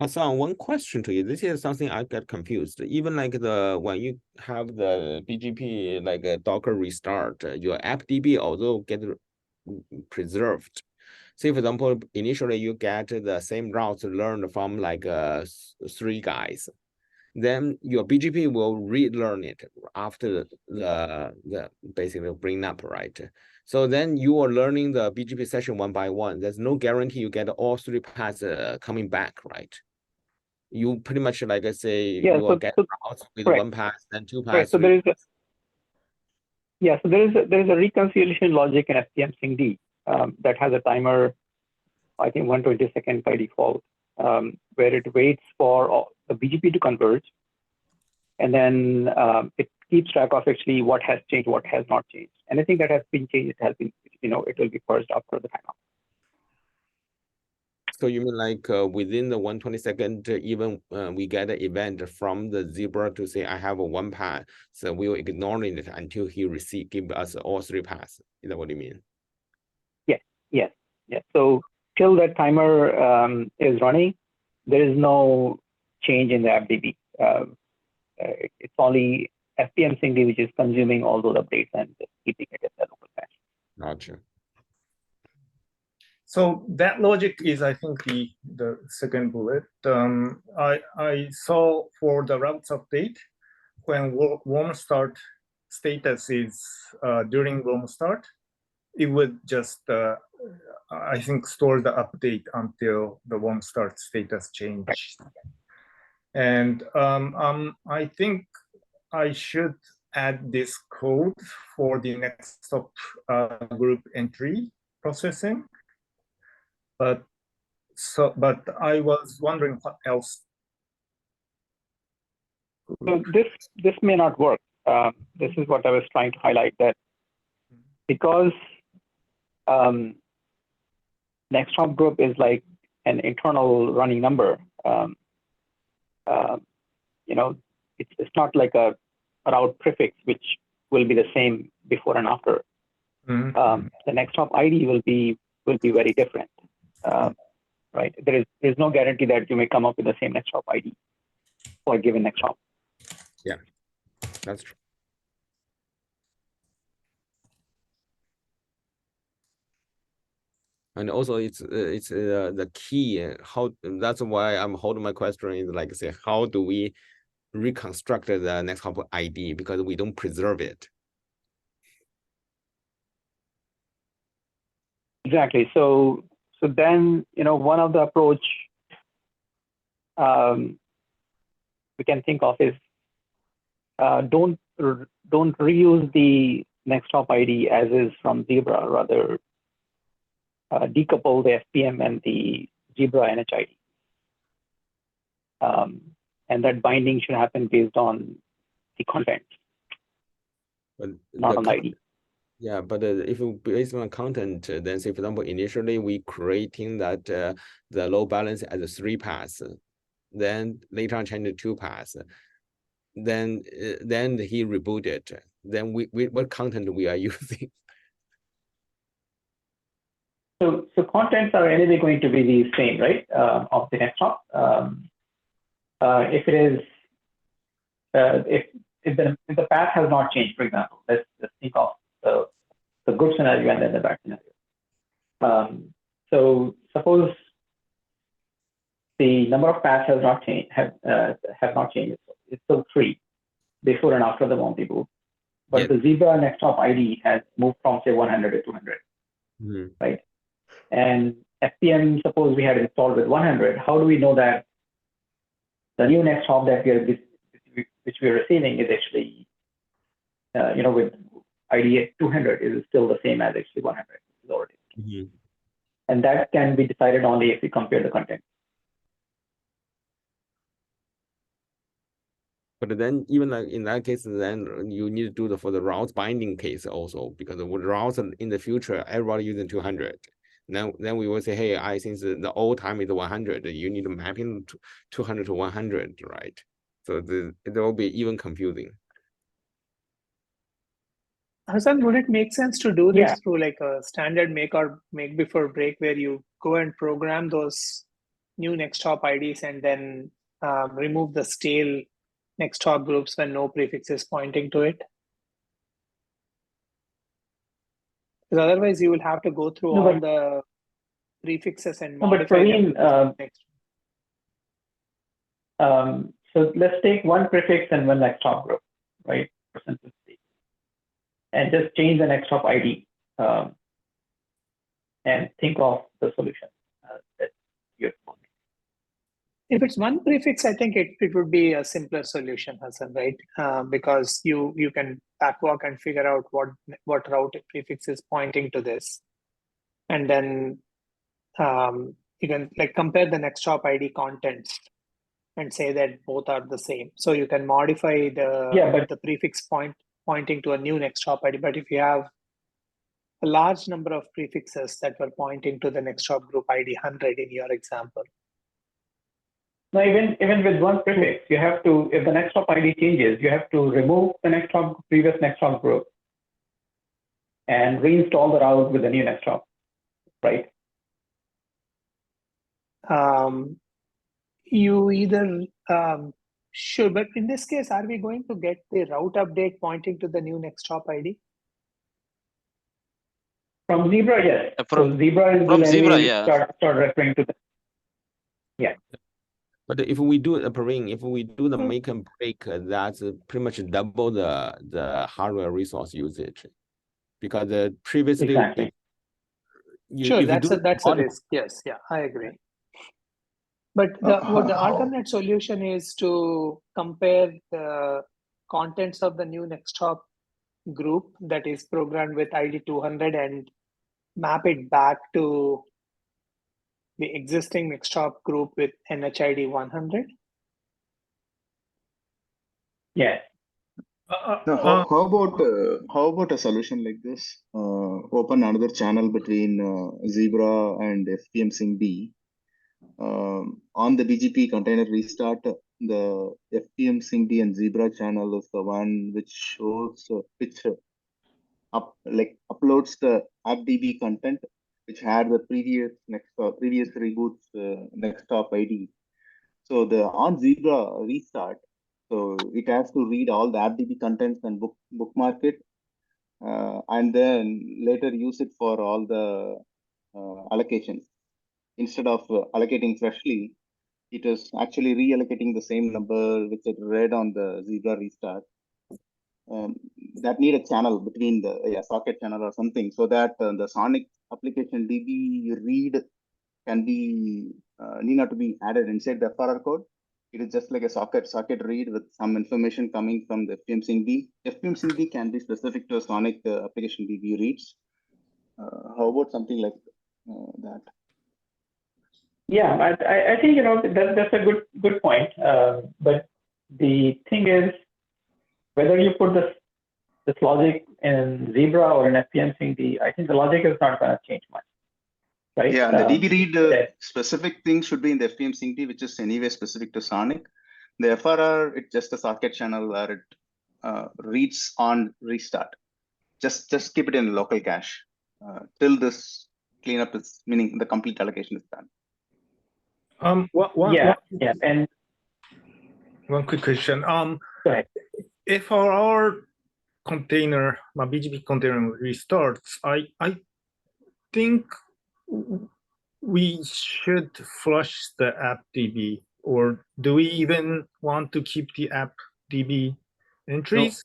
Hassan, one question to you. This is something I get confused. Even like when you have the BGP like a Docker restart, your AppDB although get preserved. Say for example, initially you get the same routes learned from like 3 guys. Then your BGP will relearn it after the basically bring up, right? So then you are learning the BGP session one by one. There's no guarantee you get all 3 paths coming back, right? You pretty much like I say you will get routes with correct. 1 path, then 2 paths. Right. So there is a reconciliation logic in SPM SYNC that has a timer, I think 1/22 by default, where it waits for the BGP to converge, and then it keeps track of actually what has changed, what has not changed. Anything that has been changed, it has been, it will be parsed after the timeout. So you mean like within the 1/22, even we get an event from the Zebra to say I have a 1 path, so we will ignore it until he give us all 3 paths. Is that what you mean? Yes. So till that timer is running, there is no change in the AppDB. It's only SPM SYNC which is consuming all those updates and just keeping it in the local cache. Gotcha. So that logic is, I think, the second bullet. I saw for the routes update, when warm start status is during warm start, it would just, I think, store the update until the warm start status change. And I think I should add this code for the next stop group entry processing. But I was wondering what else. So this may not work. This is what I was trying to highlight, that because next hop group is like an internal running number. It's not like a route prefix which will be the same before and after. The next hop ID will be very different. Right? There's no guarantee that you may come up with the same next hop ID for a given next hop. Yeah, that's true. And also it's the key how, that's why I'm holding my question is like say, how do we reconstruct the next hop ID, because we don't preserve it. Exactly. So then, one of the approach we can think of is don't reuse the next hop ID as is from Zebra, rather decouple the FPM and the Zebra NHID. And that binding should happen based on the content, but not on the ID. Yeah, but if you based on content, then say for example, initially we creating that the load balance as a 3 paths, then later on change to 2 paths, then he rebooted. Then we what content we are using? So contents are anyway going to be the same, right? Of the next hop. If it is, if the path has not changed, for example, let's think of the good scenario and then the bad scenario. So suppose the number of paths has not changed, have not changed. It's still 3 before and after the bounty boot. But the Zebra next hop ID has moved from say 100 to 200, right? And FPM, suppose we had installed with 100. How do we know that the new next hop that which we are receiving is actually, with ID at 200 is still the same as actually 100 is already. And that can be decided only if we compare the content. But then even like in that case, then you need to do for the routes binding case also, because the routes in the future, everybody using 200. Then we will say, hey, since the old time is 100, you need to map in 200 to 100, right? So it will be even confusing. Hassan, would it make sense to do this Yeah. through like a standard make or make before break where you go and program those new next hop IDs and then remove the stale next hop groups when no prefix is pointing to it? Because otherwise you will have to go through all the prefixes and modify them. So let's take one prefix and one next hop group, right, for simplicity, and just change the next hop ID and think of the solution that you're found. If it's one prefix, I think it would be a simpler solution, Hassan, right? Because you can backwalk and figure out what route prefix is pointing to this. And then you can like compare the next hop ID contents and say that both are the same. So you can modify the prefix pointing to a new next hop ID. But if you have a large number of prefixes that were pointing to the next hop group ID 100 in your example. No, even with one prefix, you have to, if the next hop ID changes, you have to remove the previous next hop group and reinstall the route with the new next hop, right? You either should, but in this case, are we going to get the route update pointing to the new next hop ID? From Zebra, yes. So Zebra will anyway start referring to the, yeah. But if we do a Pareen, if we do the make and break, that's pretty much double the hardware resource usage, because previously, exactly. Sure, that's a risk. Yes, yeah, I agree. But what the alternate solution is to compare the contents of the new next hop group that is programmed with ID 200 and map it back to the existing next hop group with NHID 100. Yeah. Now, how about a solution like this? Open another channel between Zebra and FPM-SYNC-D. On the BGP container restart, the FPM-SYNC-D and Zebra channel is the one which shows uploads the AppDB content which had the previous reboot's next hop ID. So on Zebra restart, so it has to read all the AppDB contents and bookmark it, and then later use it for all the allocations. Instead of allocating freshly, it is actually reallocating the same number which it read on the Zebra restart. That need a channel between the socket channel or something, so that the SONiC application DB read can be need not to be added inside the FRR code. It is just like a socket read with some information coming from the FPM-SYNC-D. FPM-SYNC-D can be specific to a SONiC application DB reads. How about something like that? Yeah, I think that's a good point. But the thing is, whether you put this logic in Zebra or in FPM-SYNC-D, I think the logic is not going to change much. Right? Yeah, and the DB read specific thing should be in the FPM-SYNC-D, which is anyway specific to SONiC. The FRR, it's just a socket channel where it reads on restart. Just keep it in local cache till this cleanup is, meaning the complete allocation is done. And one quick question. Go ahead. If our container, my BGP container restarts, I think we should flush the AppDB, or do we even want to keep the AppDB entries?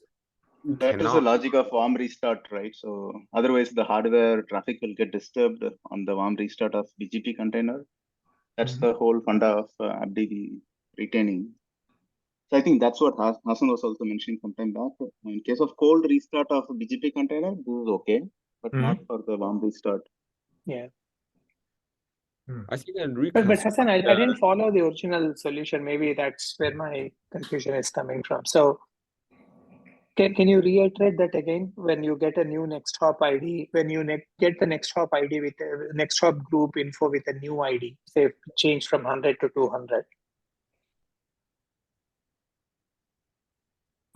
No, that is the logic of warm restart, right? So otherwise the hardware traffic will get disturbed on the warm restart of BGP container. That's the whole funda of AppDB retaining. So I think that's what Hassan was also mentioning some time back. In case of cold restart of a BGP container, this is okay, but not for the warm restart. Yeah. I think but Hassan, I didn't follow the original solution. Maybe that's where my confusion is coming from. So can you reiterate that again? When you get a new next hop ID, when you get the next hop ID with the next hop group info with a new ID, say change from 100 to 200.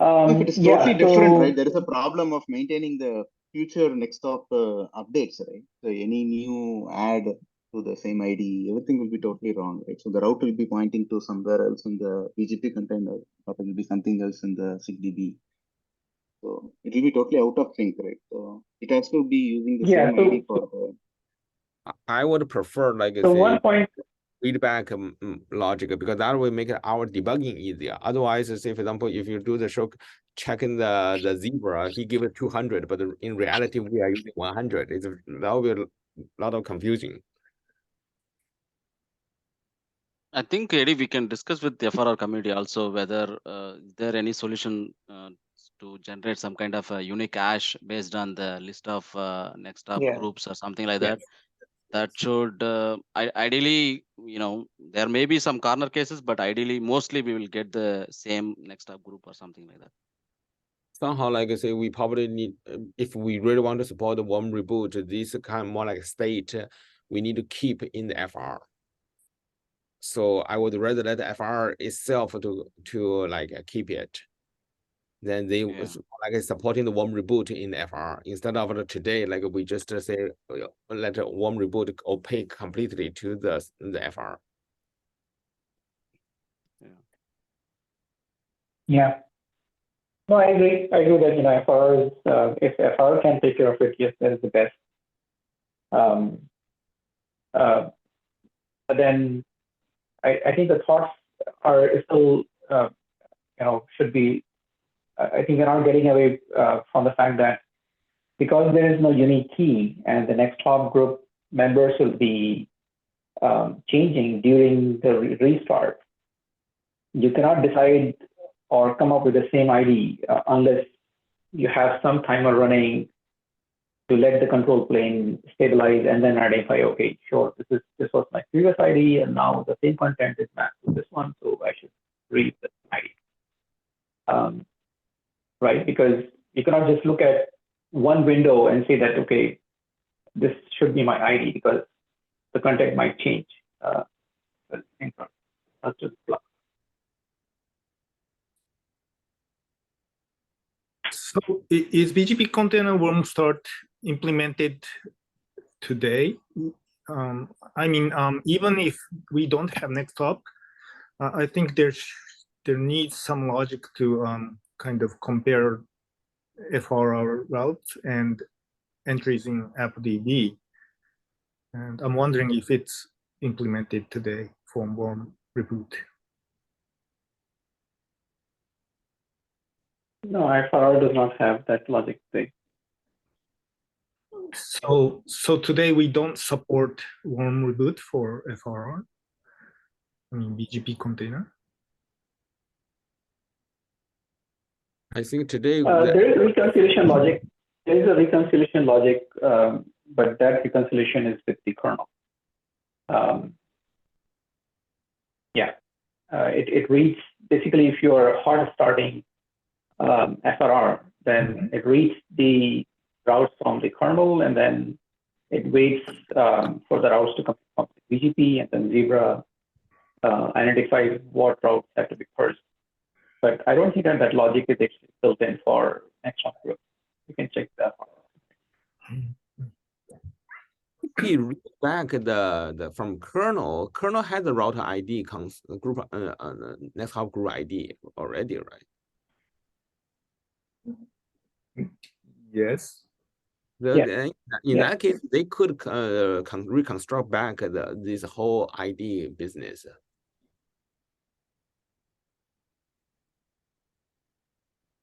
If it is totally Yeah, different, so right? There is a problem of maintaining the future next stop updates, right? So any new add to the same ID, everything will be totally wrong, right? So the route will be pointing to somewhere else in the BGP container, or it will be something else in the SIGDB. So it will be totally out of sync, right? So it has to be using the yeah, same ID for the. I would prefer, like I so say, one point, feedback logic, because that will make our debugging easier. Otherwise, say for example, if you do the show checking the zebra, he give it 200, but in reality we are using 100. That will be a lot of confusion. I think, Eddie, we can discuss with the FRR community also whether is there any solution to generate some kind of a unique hash based on the list of next up Yeah. groups or something like Yes. that. That should ideally, there may be some corner cases, but ideally, mostly we will get the same next up group or something like that. Somehow, like I say, we probably need, if we really want to support the warm reboot, this kind of more like state, we need to keep in the FR. So I would rather let the FR itself to like keep it. Then they was like supporting the warm reboot in the FR instead of today, like we just say let a warm reboot opaque completely to the FR. yeah. No, I agree. I agree that, FR is, if FR can take care of it, yes, that is the best. But then I think the thoughts are still, should be, I think we're not getting away from the fact that because there is no unique key and the next hop group members will be changing during the restart, you cannot decide or come up with the same ID unless you have some timer running to let the control plane stabilize and then identify, okay, sure, this was my previous ID and now the same content is mapped to this one, so I should read the ID. Right? Because you cannot just look at one window and say that, okay, this should be my ID because the content might change. That's just bluff. So is BGP container warm start implemented today? Even if we don't have next up, I think there needs some logic to kind of compare FRR routes and entries in AppDB. And I'm wondering if it's implemented today for warm reboot. No, FRR does not have that logic today. So today we don't support warm reboot for FRR. BGP container. I think today there is reconciliation logic. There is a reconciliation logic, but that reconciliation is with the kernel. It reads basically if you are hard starting FRR, then it reads the routes from the kernel and then it waits for the routes to come from the BGP, and then Zebra identifies what routes have to be first. But I don't think that logic is actually built in for next one group. You can check that out. he read back the from kernel has the router ID group next hop group ID already, right? Yes. In that case, they could reconstruct back this whole ID business.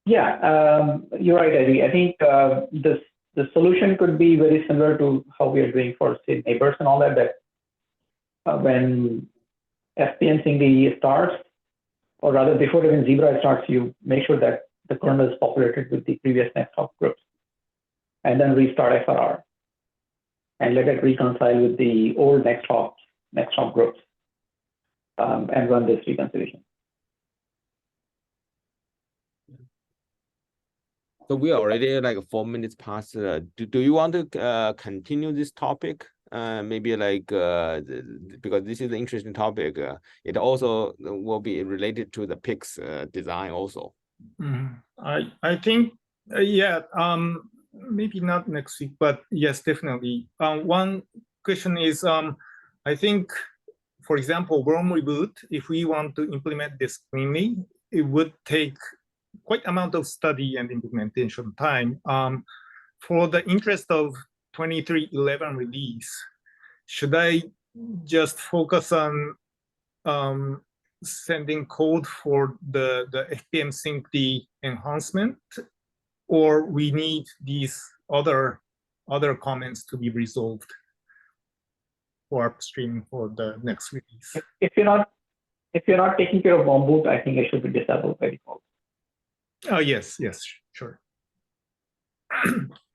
Yeah, you're right, Eddie. I think the solution could be very similar to how we are doing for, say, neighbors and all that, when FPN starts, or rather before even Zebra starts, you make sure that the kernel is populated with the previous next hop groups, and then restart FRR and let it reconcile with the old next hop groups, and run this reconciliation. So we are already like 4 minutes past. Do you want to continue this topic? Maybe like because this is an interesting topic. It also will be related to the PIX design also. I think yeah, maybe not next week, but yes, definitely. One question is I think, for example, worm reboot, if we want to implement this cleanly, it would take quite amount of study and implementation time. For the interest of 23.11 release, should I just focus on sending code for the FPM SYNC enhancement, or we need these other comments to be resolved for upstream for the next release? If you're not taking care of worm boot, I think it should be disabled by default. Oh yes, sure.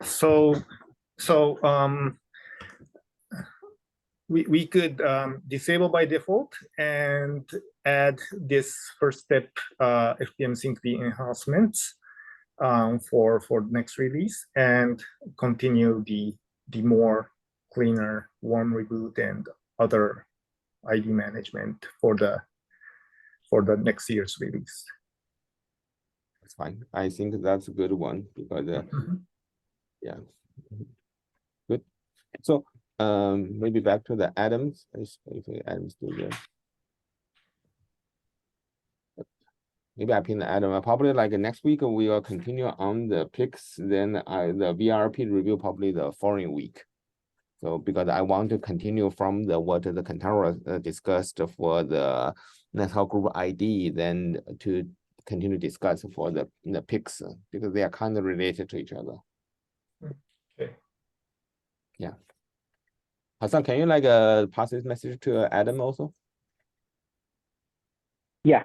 So we could disable by default and add this first step FPM SYNC enhancements for next release, and continue the more cleaner worm reboot and other ID management for the next year's release. That's fine. I think that's a good one because yeah, good. So maybe back to the Adams. If Adams do there. Maybe I pin the Adam. Probably like next week we will continue on the picks. Then the VRP review probably the following week. So because I want to continue from what the Kantaro discussed for the NetHub group ID, then to continue discuss for the picks because they are kind of related to each other. Okay. Yeah. Hassan, can you like pass this message to Adam also? Yeah.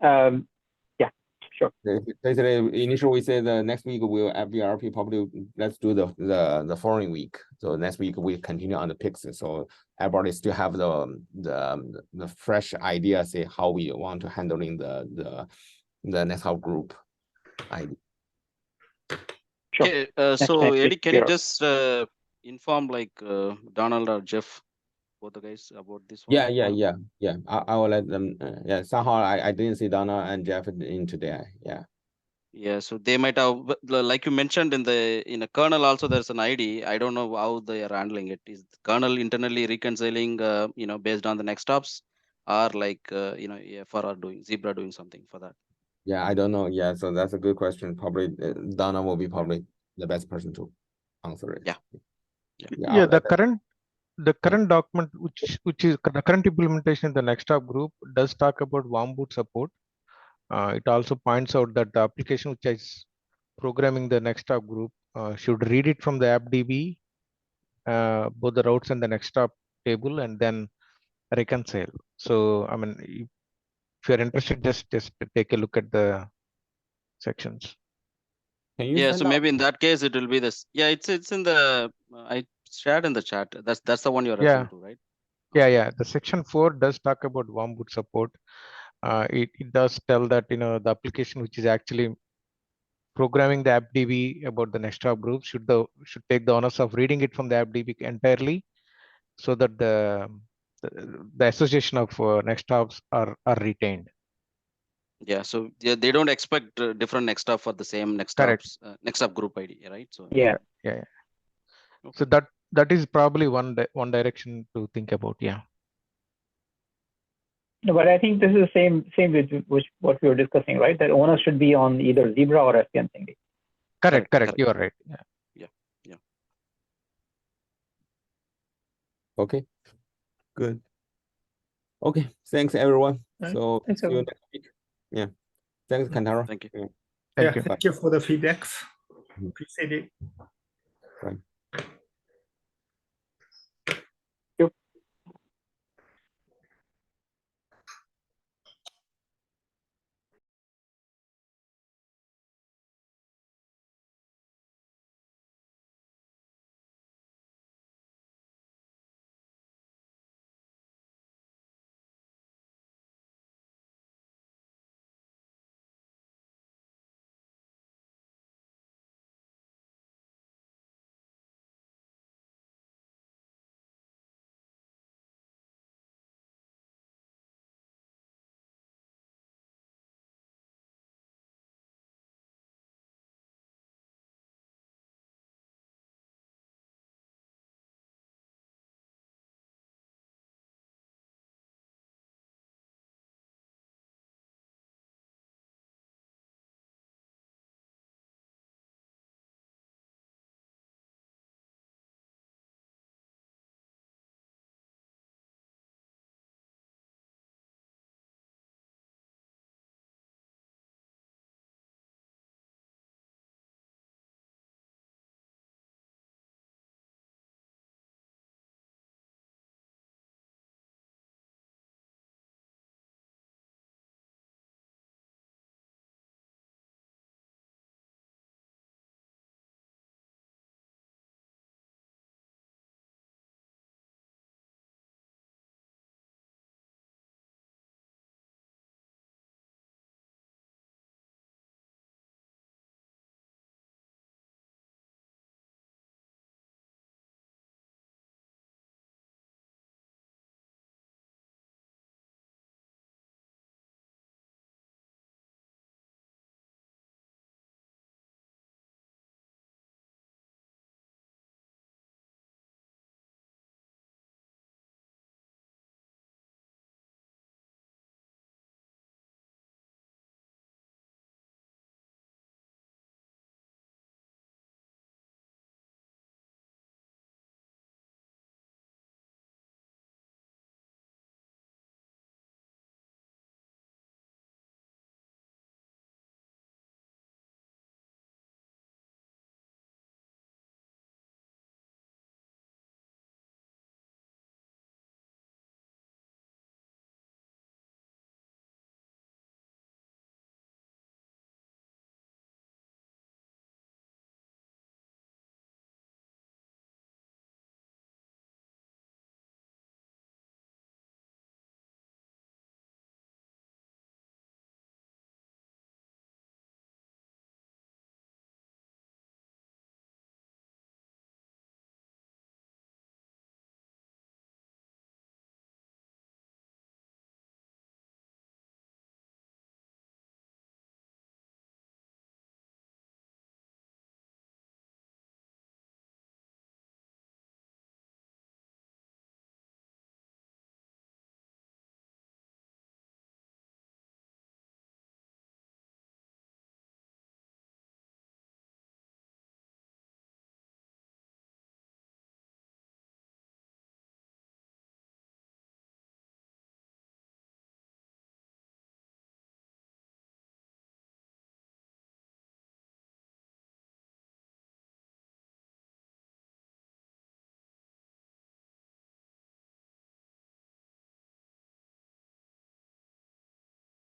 Yeah, sure. Basically, initially we said next week we'll have VRP, probably let's do the following week. So next week we continue on the picks. So everybody still have the fresh idea, say how we want to handling the NetHub group ID. Sure. Okay, so Eddie, can you just inform like Donald or Jeff, both the guys, about this one? Yeah. I will let them. Yeah, somehow I didn't see Donna and Jeff in today. Yeah, so they might have, like you mentioned in a kernel also there's an ID. I don't know how they are handling it. Is the kernel internally reconciling based on the next stops, or like FR doing Zebra doing something for that? Yeah, I don't know. Yeah, so that's a good question. Probably Donna will be probably the best person to answer it. Yeah, the current document, which is the current implementation in the Nextstop group, does talk about worm boot support. It also points out that the application which is programming the Nextstop group should read it from the AppDB, both the routes and the Nextstop table, and then reconcile. So, I mean, if you're interested, just take a look at the sections. Can you so maybe in that case it will be this. Yeah, it's in the I shared in the chat. That's the one you're referring to, right? Yeah. The section 4 does talk about worm boot support. It does tell that the application which is actually programming the AppDB about the Nextstop group should take the onus of reading it from the AppDB entirely, so that the association of Nextstops are retained. Yeah, so they don't expect different Nextstop for the same Nextstop group ID, right? So yeah. Okay. So that is probably one direction to think about. Yeah. No, but I think this is the same with what we were discussing, right? That onus should be on either Zebra or FPM SYNC. Correct. You are right. Yeah. Okay, good. Okay, thanks everyone. Right. So Thanks, see you everyone. next week. Yeah, thanks Kantaro. Thank you. Yeah. Thank you for the feedbacks. Appreciate it. Bye.